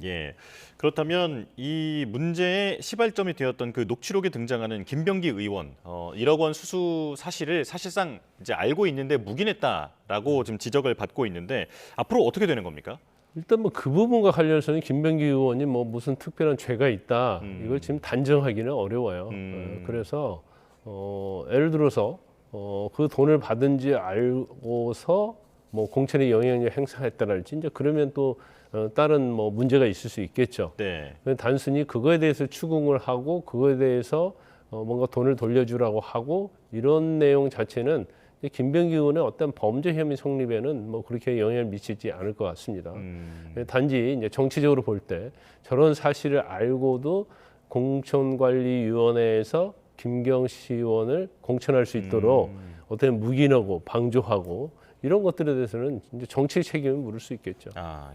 예. 그렇다면 이 문제의 시발점이 되었던 그 녹취록에 등장하는 김병기 의원 1억 원 수수 사실을 사실상 이제 알고 있는데 묵인했다라고 지금 지적을 받고 있는데 앞으로 어떻게 되는 겁니까? 일단 뭐 그 부분과 관련해서는 김병기 의원이 뭐 무슨 특별한 죄가 있다 이걸 지금 단정하기는 어려워요. 그래서 예를 들어서 그 돈을 받은지 알고서 뭐 공천에 영향력 행사했다랄지 이제 그러면 또 다른 뭐 문제가 있을 수 있겠죠. 네. 단순히 그거에 대해서 추궁을 하고 그거에 대해서 뭔가 돈을 돌려주라고 하고 이런 내용 자체는 김병기 의원의 어떤 범죄 혐의 성립에는 뭐 그렇게 영향을 미치지 않을 것 같습니다. 단지 이제 정치적으로 볼 때 저런 사실을 알고도 공천관리위원회에서 김경시 의원을 공천할 수 있도록 어떻게 묵인하고 방조하고 이런 것들에 대해서는 이제 정치의 책임을 물을 수 있겠죠.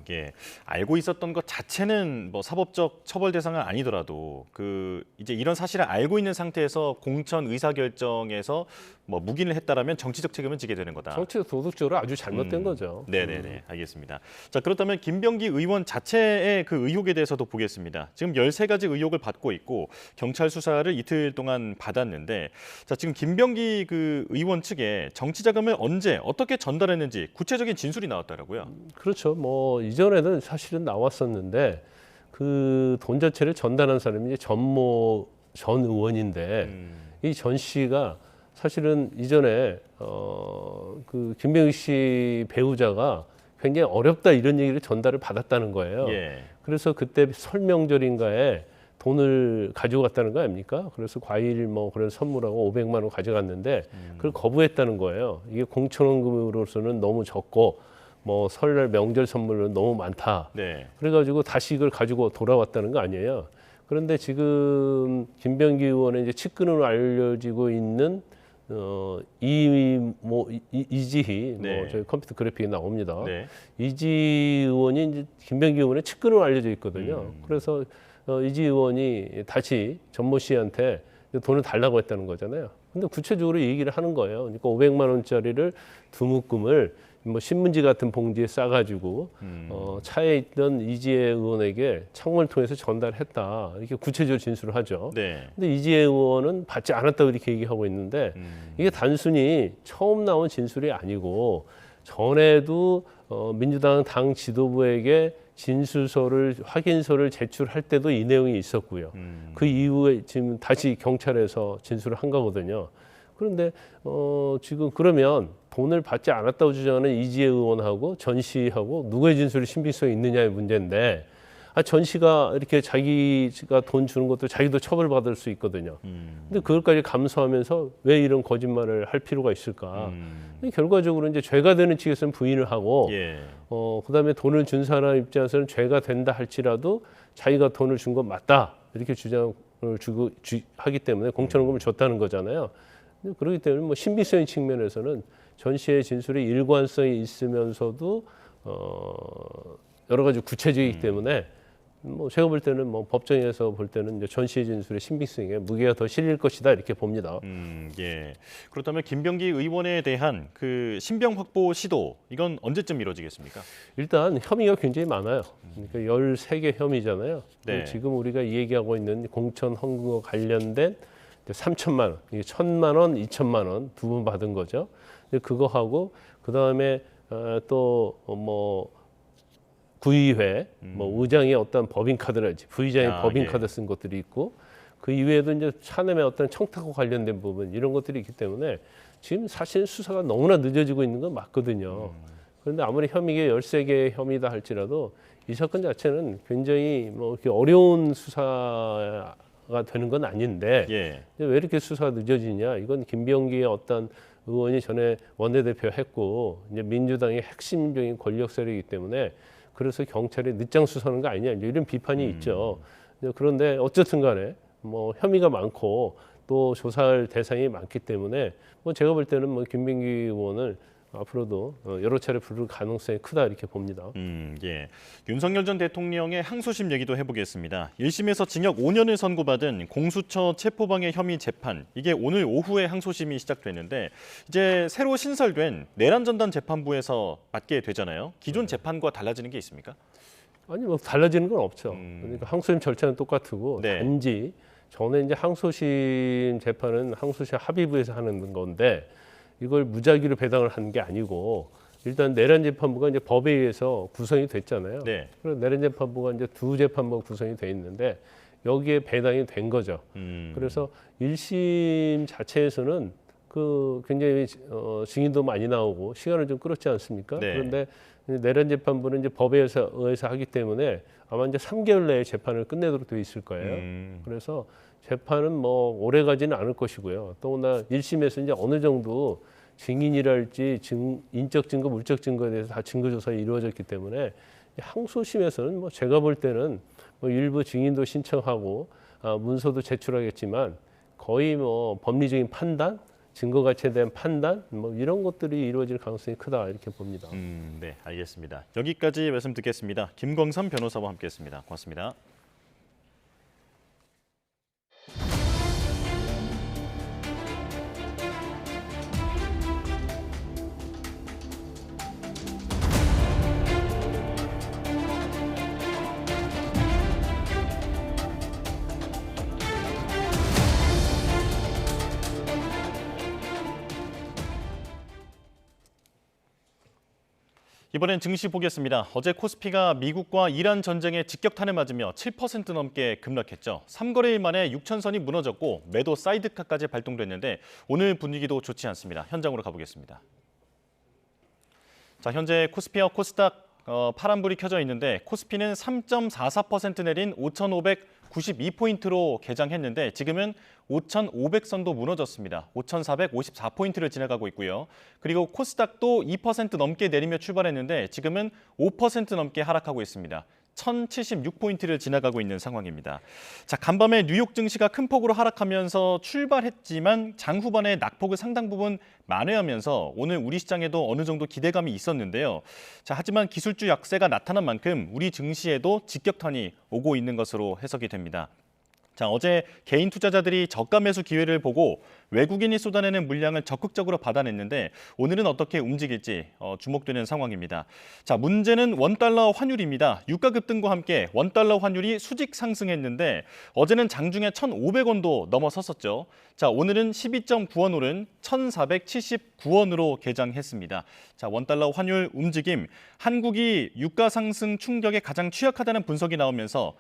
예. 알고 있었던 것 자체는 뭐 사법적 처벌 대상은 아니더라도 그 이제 이런 사실을 알고 있는 상태에서 공천 의사 결정에서 뭐 묵인을 했다라면 정치적 책임을 지게 되는 거다. 정치적 도덕적으로 아주 잘못된 거죠. 네네네. 알겠습니다. 자, 그렇다면 김병기 의원 자체의 그 의혹에 대해서도 보겠습니다. 지금 13가지 의혹을 받고 있고 경찰 수사를 이틀 동안 받았는데 자, 지금 김병기 그 의원 측에 정치 자금을 언제 어떻게 전달했는지 구체적인 진술이 나왔더라고요. 그렇죠. 뭐 이전에는 사실은 나왔었는데 그 돈 자체를 전달한 사람이 이제 전모 전 의원인데 이 전 씨가 사실은 이전에 그 김병기 씨 배우자가 굉장히 어렵다 이런 얘기를 전달을 받았다는 거예요. 예. 그래서 그때 설 명절인가에 돈을 가지고 갔다는 거 아닙니까? 그래서 과일 뭐 그런 선물하고 500만 원 가져갔는데 그걸 거부했다는 거예요. 이게 공천원금으로서는 너무 적고 뭐 설날 명절 선물은 너무 많다. 네. 그래가지고 다시 이걸 가지고 돌아왔다는 거 아니에요. 그런데 지금 김병기 의원의 이제 측근으로 알려지고 있는 이지희 네. 뭐 저희 컴퓨터 그래픽에 나옵니다. 네. 이지 의원이 이제 김병기 의원의 측근으로 알려져 있거든요. 그래서 이지 의원이 다시 전모 씨한테 돈을 달라고 했다는 거잖아요. 근데 구체적으로 얘기를 하는 거예요. 그러니까 500만 원짜리를 두 묶음을 뭐 신문지 같은 봉지에 싸가지고 차에 있던 이지혜 의원에게 창문을 통해서 전달했다. 이렇게 구체적으로 진술을 하죠. 네. 근데 이지혜 의원은 받지 않았다고 이렇게 얘기하고 있는데 이게 단순히 처음 나온 진술이 아니고 전에도 민주당 당 지도부에게 진술서를 확인서를 제출할 때도 이 내용이 있었고요. 그 이후에 지금 다시 경찰에서 진술을 한 거거든요. 그런데 지금 그러면 돈을 받지 않았다고 주장하는 이지혜 의원하고 전 씨하고 누구의 진술이 신빙성이 있느냐의 문제인데 전 씨가 이렇게 자기가 돈 주는 것도 자기도 처벌받을 수 있거든요. 근데 그것까지 감수하면서 왜 이런 거짓말을 할 필요가 있을까? 결과적으로 이제 죄가 되는 측에서는 부인을 하고, 예. 그다음에 돈을 준 사람 입장에서는 죄가 된다 할지라도 자기가 돈을 준 건 맞다 이렇게 주장을 하기 때문에 공천원금을 줬다는 거잖아요. 그렇기 때문에 뭐 신빙성의 측면에서는 전 씨의 진술이 일관성이 있으면서도 여러 가지 구체적이기 때문에 뭐 제가 볼 때는 뭐 법정에서 볼 때는 이제 전 씨의 진술의 신빙성에 무게가 더 실릴 것이다 이렇게 봅니다. 예. 그렇다면 김병기 의원에 대한 그 신병 확보 시도 이건 언제쯤 이루어지겠습니까? 일단 혐의가 굉장히 많아요. 그러니까 13개 혐의잖아요. 네. 지금 우리가 얘기하고 있는 공천 헌금과 관련된 3천만 원, 1,000만 원, 2천만 원 두 번 받은 거죠. 그거 하고 그 다음에 또 뭐 구의회, 뭐 의장의 어떤 법인카드랄지 부의장의 법인카드 쓴 것들이 있고 그 이외에도 이제 차남의 어떤 청탁과 관련된 부분 이런 것들이 있기 때문에 지금 사실 수사가 너무나 늦어지고 있는 건 맞거든요. 그런데 아무리 혐의가 13개의 혐의다 할지라도 이 사건 자체는 굉장히 뭐 이렇게 어려운 수사가 되는 건 아닌데 예. 왜 이렇게 수사가 늦어지냐? 이건 김병기의 어떤 의원이 전에 원내대표 했고 이제 민주당의 핵심적인 권력 세력이기 때문에 그래서 경찰이 늦장 수사하는 거 아니냐 이런 비판이 있죠. 그런데 어쨌든 간에 뭐 혐의가 많고 또 조사할 대상이 많기 때문에 뭐 제가 볼 때는 뭐 김병기 의원을 앞으로도 여러 차례 부를 가능성이 크다 이렇게 봅니다. 예. 윤석열 전 대통령의 항소심 얘기도 해보겠습니다. 1심에서 징역 5년을 선고받은 공수처 체포방해 혐의 재판 이게 오늘 오후에 항소심이 시작되는데 이제 새로 신설된 내란전단 재판부에서 맡게 되잖아요. 기존 재판과 달라지는 게 있습니까? 아니 뭐 달라지는 건 없죠. 그러니까 항소심 절차는 똑같고 네. 단지 전에 이제 항소심 재판은 항소심 합의부에서 하는 건데. 이걸 무작위로 배당을 하는 게 아니고 일단 내란재판부가 이제 법에 의해서 구성이 됐잖아요. 네. 그래서 내란재판부가 이제 두 재판부가 구성이 돼 있는데 여기에 배당이 된 거죠. 그래서 1심 자체에서는 그 굉장히 증인도 많이 나오고 시간을 좀 끌었지 않습니까? 네. 그런데 내란재판부는 이제 법에 의해서 하기 때문에 아마 이제 3개월 내에 재판을 끝내도록 되어 있을 거예요. 그래서 재판은 뭐 오래 가지는 않을 것이고요. 또나 1심에서 이제 어느 정도 증인이랄지 인적 증거, 물적 증거에 대해서 다 증거 조사가 이루어졌기 때문에 항소심에서는 뭐 제가 볼 때는 뭐 일부 증인도 신청하고 문서도 제출하겠지만 거의 뭐 법리적인 판단, 증거 가치에 대한 판단 뭐 이런 것들이 이루어질 가능성이 크다 이렇게 봅니다. 네, 알겠습니다. 여기까지 말씀 듣겠습니다. 김광삼 변호사와 함께했습니다. 고맙습니다. 이번엔 증시 보겠습니다. 어제 코스피가 미국과 이란 전쟁에 직격탄을 맞으며 7% 넘게 급락했죠. 3거래일 만에 6천선이 무너졌고 매도 사이드카까지 발동됐는데 오늘 분위기도 좋지 않습니다. 현장으로 가보겠습니다. 자, 현재 코스피와 코스닥 파란불이 켜져 있는데 코스피는 3.44% 내린 5,592포인트로 개장했는데 지금은 5,500선도 무너졌습니다. 5,454포인트를 지나가고 있고요. 그리고 코스닥도 2% 넘게 내리며 출발했는데 지금은 5% 넘게 하락하고 있습니다. 1,076포인트를 지나가고 있는 상황입니다. 자, 간밤에 뉴욕 증시가 큰 폭으로 하락하면서 출발했지만 장 후반에 낙폭을 상당 부분 만회하면서 오늘 우리 시장에도 어느 정도 기대감이 있었는데요. 자, 하지만 기술주 약세가 나타난 만큼 우리 증시에도 직격탄이 오고 있는 것으로 해석이 됩니다. 자, 어제 개인 투자자들이 저가 매수 기회를 보고 외국인이 쏟아내는 물량을 적극적으로 받아냈는데 오늘은 어떻게 움직일지 주목되는 상황입니다. 자, 문제는 원달러 환율입니다. 유가 급등과 함께 원달러 환율이 수직 상승했는데 어제는 장중에 1,500원도 넘어섰었죠. 자, 오늘은 12.9원 오른 1,479원으로 개장했습니다. 자, 원달러 환율 움직임, 한국이 유가 상승 충격에 가장 취약하다는 분석이 나오면서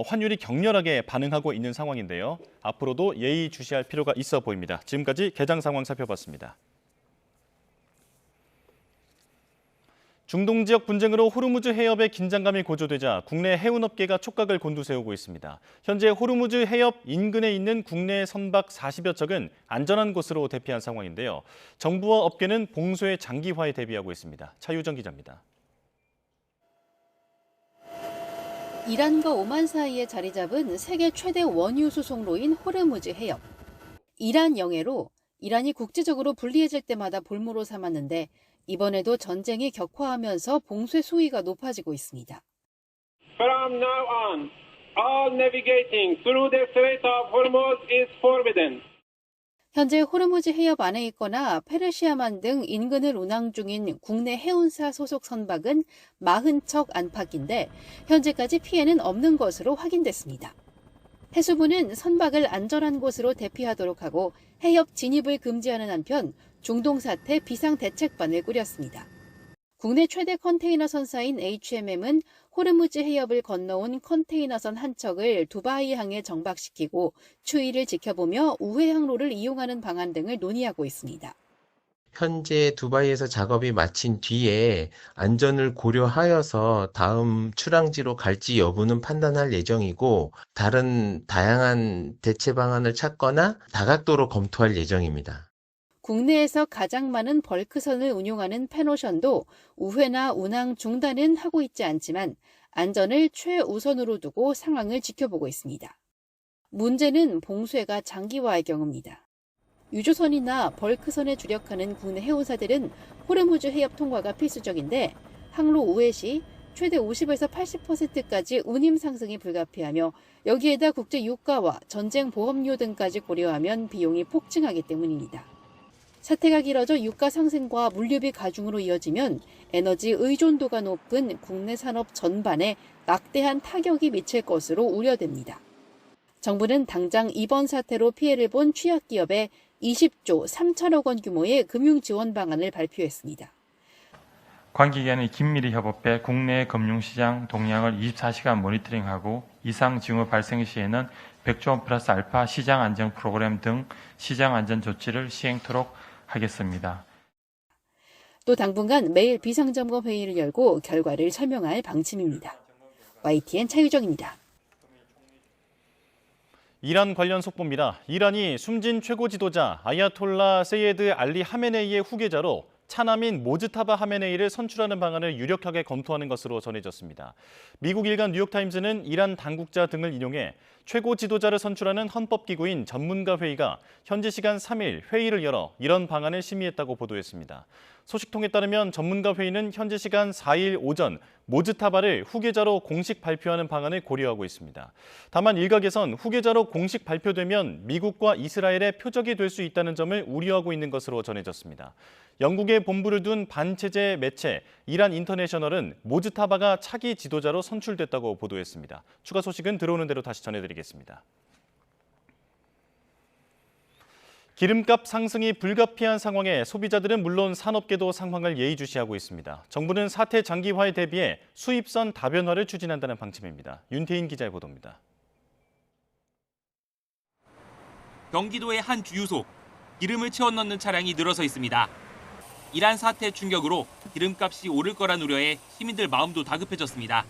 환율이 격렬하게 반응하고 있는 상황인데요. 앞으로도 예의주시할 필요가 있어 보입니다. 지금까지 개장 상황 살펴봤습니다. 중동 지역 분쟁으로 호르무즈 해협의 긴장감이 고조되자 국내 해운업계가 촉각을 곤두세우고 있습니다. 현재 호르무즈 해협 인근에 있는 국내 선박 40여 척은 안전한 곳으로 대피한 상황인데요. 정부와 업계는 봉쇄 장기화에 대비하고 있습니다. 차유정 기자입니다. 이란과 오만 사이에 자리 잡은 세계 최대 원유 수송로인 호르무즈 해협. 이란 영해로 이란이 국제적으로 불리해질 때마다 볼모로 삼았는데 이번에도 전쟁이 격화하면서 봉쇄 수위가 높아지고 있습니다. From now on, all navigating through the Strait of Hormuz is forbidden. 현재 호르무즈 해협 안에 있거나 페르시아만 등 인근을 운항 중인 국내 해운사 소속 선박은 40척 안팎인데 현재까지 피해는 없는 것으로 확인됐습니다. 해수부는 선박을 안전한 곳으로 대피하도록 하고 해협 진입을 금지하는 한편 중동 사태 비상대책반을 꾸렸습니다. 국내 최대 컨테이너 선사인 HMM은 호르무즈 해협을 건너온 컨테이너선 한 척을 두바이 항에 정박시키고 추이를 지켜보며 우회 항로를 이용하는 방안 등을 논의하고 있습니다. 현재 두바이에서 작업이 마친 뒤에 안전을 고려하여서 다음 출항지로 갈지 여부는 판단할 예정이고 다른 다양한 대체 방안을 찾거나 다각도로 검토할 예정입니다. 국내에서 가장 많은 벌크선을 운용하는 페노션도 우회나 운항 중단은 하고 있지 않지만 안전을 최우선으로 두고 상황을 지켜보고 있습니다. 문제는 봉쇄가 장기화의 경우입니다. 유조선이나 벌크선에 주력하는 국내 해운사들은 호르무즈 해협 통과가 필수적인데 항로 우회 시 최대 50에서 80%까지 운임 상승이 불가피하며 여기에다 국제 유가와 전쟁 보험료 등까지 고려하면 비용이 폭증하기 때문입니다. 사태가 길어져 유가 상승과 물류비 가중으로 이어지면 에너지 의존도가 높은 국내 산업 전반에 막대한 타격이 미칠 것으로 우려됩니다. 정부는 당장 이번 사태로 피해를 본 취약기업에 20조 3천억 원 규모의 금융 지원 방안을 발표했습니다. 관계기관의 긴밀히 협업해 국내 금융시장 동향을 24시간 모니터링하고 이상 징후 발생 시에는 100조 원 플러스 알파 시장 안정 프로그램 등 시장 안전 조치를 시행토록 하겠습니다. 또 당분간 매일 비상점검 회의를 열고 결과를 설명할 방침입니다. YTN 차유정입니다. 이란 관련 속보입니다. 이란이 숨진 최고 지도자 아야톨라 세예드 알리 하메네이의 후계자로 차남인 모즈타바 하메네이를 선출하는 방안을 유력하게 검토하는 것으로 전해졌습니다. 미국 일간 뉴욕타임즈는 이란 당국자 등을 인용해 최고 지도자를 선출하는 헌법기구인 전문가 회의가 현지 시간 3일 회의를 열어 이런 방안을 심의했다고 보도했습니다. 소식통에 따르면 전문가 회의는 현지 시간 4일 오전 모즈타바를 후계자로 공식 발표하는 방안을 고려하고 있습니다. 다만 일각에선 후계자로 공식 발표되면 미국과 이스라엘의 표적이 될 수 있다는 점을 우려하고 있는 것으로 전해졌습니다. 영국에 본부를 둔 반체제 매체 이란 인터내셔널은 모즈타바가 차기 지도자로 선출됐다고 보도했습니다. 추가 소식은 들어오는 대로 다시 전해드리겠습니다. 기름값 상승이 불가피한 상황에 소비자들은 물론 산업계도 상황을 예의주시하고 있습니다. 정부는 사태 장기화에 대비해 수입선 다변화를 추진한다는 방침입니다. 윤태인 기자의 보도입니다. 경기도의 한 주유소, 기름을 채워 넣는 차량이 늘어서 있습니다. 이란 사태 충격으로 기름값이 오를 거란 우려에 시민들 마음도 다급해졌습니다.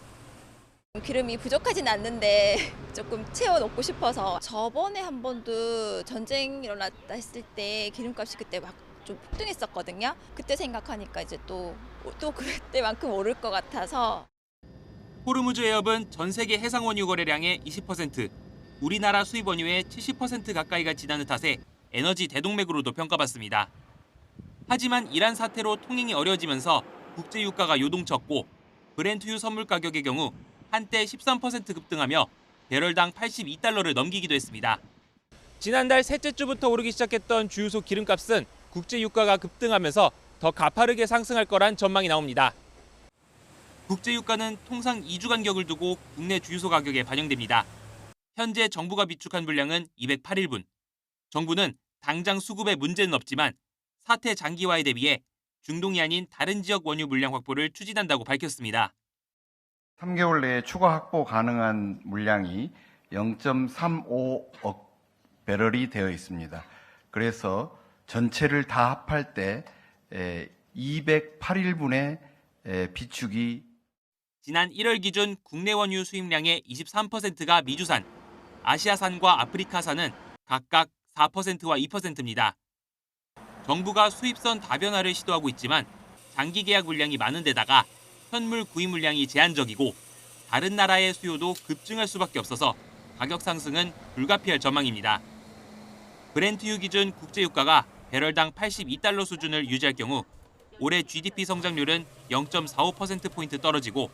기름이 부족하진 않는데 조금 채워놓고 싶어서 저번에 한 번도 전쟁 일어났다 했을 때 기름값이 그때 막 좀 폭등했었거든요. 그때 생각하니까 이제 또 그때만큼 오를 것 같아서. 호르무즈 해협은 전 세계 해상 원유 거래량의 20%, 우리나라 수입 원유의 70% 가까이가 지나는 탓에 에너지 대동맥으로도 평가받습니다. 하지만 이란 사태로 통행이 어려워지면서 국제 유가가 요동쳤고 브렌트유 선물 가격의 경우 한때 13% 급등하며 배럴당 82달러를 넘기기도 했습니다. 지난달 셋째 주부터 오르기 시작했던 주유소 기름값은 국제 유가가 급등하면서 더 가파르게 상승할 거란 전망이 나옵니다. 국제 유가는 통상 2주 간격을 두고 국내 주유소 가격에 반영됩니다. 현재 정부가 비축한 분량은 208일분. 정부는 당장 수급에 문제는 없지만 사태 장기화에 대비해 중동이 아닌 다른 지역 원유 물량 확보를 추진한다고 밝혔습니다. 3개월 내에 추가 확보 가능한 물량이 0.35억 배럴이 되어 있습니다. 그래서 전체를 다 합할 때 208일분의 비축이 지난 1월 기준 국내 원유 수입량의 23%가 미주산, 아시아산과 아프리카산은 각각 4%와 2%입니다. 정부가 수입선 다변화를 시도하고 있지만 장기 계약 물량이 많은 데다가 현물 구입 물량이 제한적이고 다른 나라의 수요도 급증할 수밖에 없어서 가격 상승은 불가피할 전망입니다. 브렌트유 기준 국제유가가 배럴당 82달러 수준을 유지할 경우 올해 GDP 성장률은 0.45%포인트 떨어지고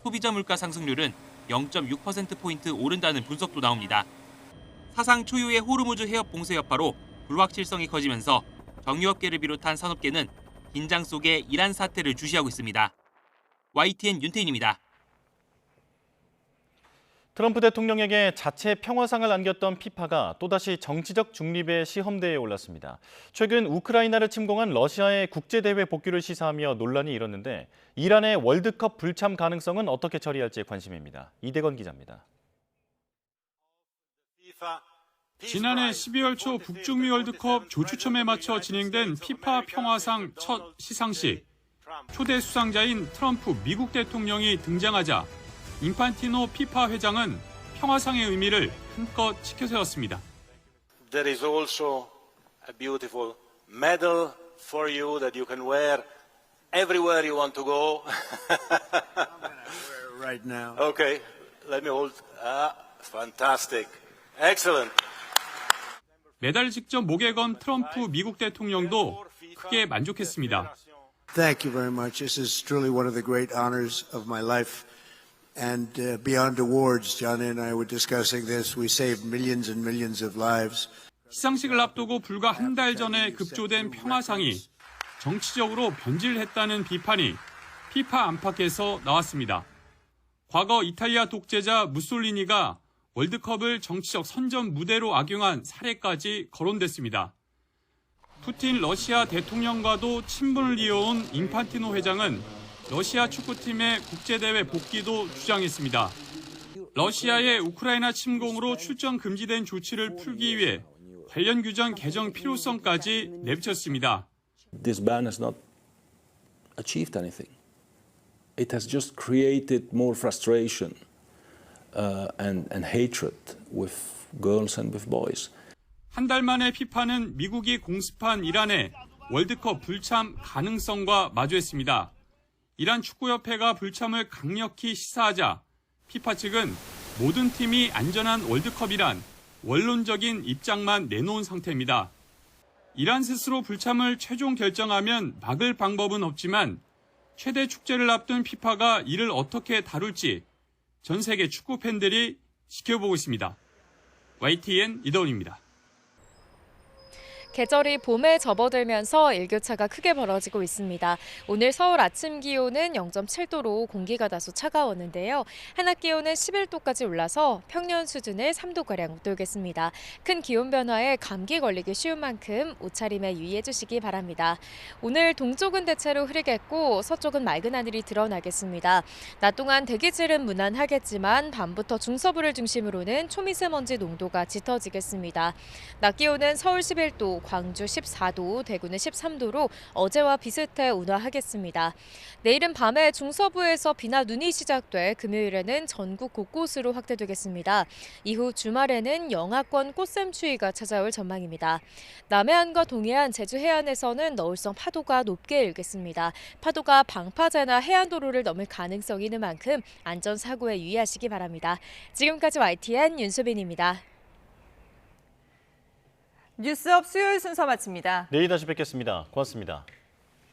소비자 물가 상승률은 0.6%포인트 오른다는 분석도 나옵니다. 사상 초유의 호르무즈 해협 봉쇄 여파로 불확실성이 커지면서 정유업계를 비롯한 산업계는 긴장 속에 이란 사태를 주시하고 있습니다. YTN 윤태인입니다. 트럼프 대통령에게 자체 평화상을 안겼던 피파가 또다시 정치적 중립의 시험대에 올랐습니다. 최근 우크라이나를 침공한 러시아의 국제대회 복귀를 시사하며 논란이 일었는데 이란의 월드컵 불참 가능성은 어떻게 처리할지 관심입니다. 이대건 기자입니다. 지난해 12월 초 북중미 월드컵 조추첨에 맞춰 진행된 피파 평화상 첫 시상식. 초대 수상자인 트럼프 미국 대통령이 등장하자 인판티노 피파 회장은 평화상의 의미를 한껏 치켜세웠습니다. There is also a beautiful medal for you that you can wear everywhere you want to go. Right now. Okay, let me hold. Fantastic. Excellent. 메달 직접 목에 건 트럼프 미국 대통령도 크게 만족했습니다. Thank you very much. This is truly one of the great honors of my life. And beyond awards, Johnny and I were discussing this. We saved millions and millions of lives. 시상식을 앞두고 불과 한 달 전에 급조된 평화상이 정치적으로 변질했다는 비판이 피파 안팎에서 나왔습니다. 과거 이탈리아 독재자 무솔리니가 월드컵을 정치적 선전 무대로 악용한 사례까지 거론됐습니다. 푸틴 러시아 대통령과도 친분을 이어온 인판티노 회장은 러시아 축구팀의 국제대회 복귀도 주장했습니다. 러시아의 우크라이나 침공으로 출전 금지된 조치를 풀기 위해 관련 규정 개정 필요성까지 내비쳤습니다. This ban has not achieved anything. It has just created more frustration and hatred with girls and with boys. 한 달 만에 피파는 미국이 공습한 이란의 월드컵 불참 가능성과 마주했습니다. 이란 축구협회가 불참을 강력히 시사하자 피파 측은 모든 팀이 안전한 월드컵이란 원론적인 입장만 내놓은 상태입니다. 이란 스스로 불참을 최종 결정하면 막을 방법은 없지만 최대 축제를 앞둔 피파가 이를 어떻게 다룰지 전 세계 축구 팬들이 지켜보고 있습니다. YTN 이더훈입니다. 계절이 봄에 접어들면서 일교차가 크게 벌어지고 있습니다. 오늘 서울 아침 기온은 0.7도로 공기가 다소 차가웠는데요. 한낮 기온은 11도까지 올라서 평년 수준을 3도가량 웃돌겠습니다. 큰 기온 변화에 감기 걸리기 쉬운 만큼 옷차림에 유의해 주시기 바랍니다. 오늘 동쪽은 대체로 흐리겠고 서쪽은 맑은 하늘이 드러나겠습니다. 낮 동안 대기질은 무난하겠지만 밤부터 중서부를 중심으로는 초미세먼지 농도가 짙어지겠습니다. 낮 기온은 서울 11도, 광주 14도, 대구는 13도로 어제와 비슷해 온화하겠습니다. 내일은 밤에 중서부에서 비나 눈이 시작돼 금요일에는 전국 곳곳으로 확대되겠습니다. 이후 주말에는 영하권 꽃샘추위가 찾아올 전망입니다. 남해안과 동해안, 제주 해안에서는 너울성 파도가 높게 일겠습니다. 파도가 방파제나 해안도로를 넘을 가능성이 있는 만큼 안전사고에 유의하시기 바랍니다. 지금까지 YTN 윤수빈입니다. 뉴스업 수요일 순서 마칩니다. 내일 다시 뵙겠습니다. 고맙습니다.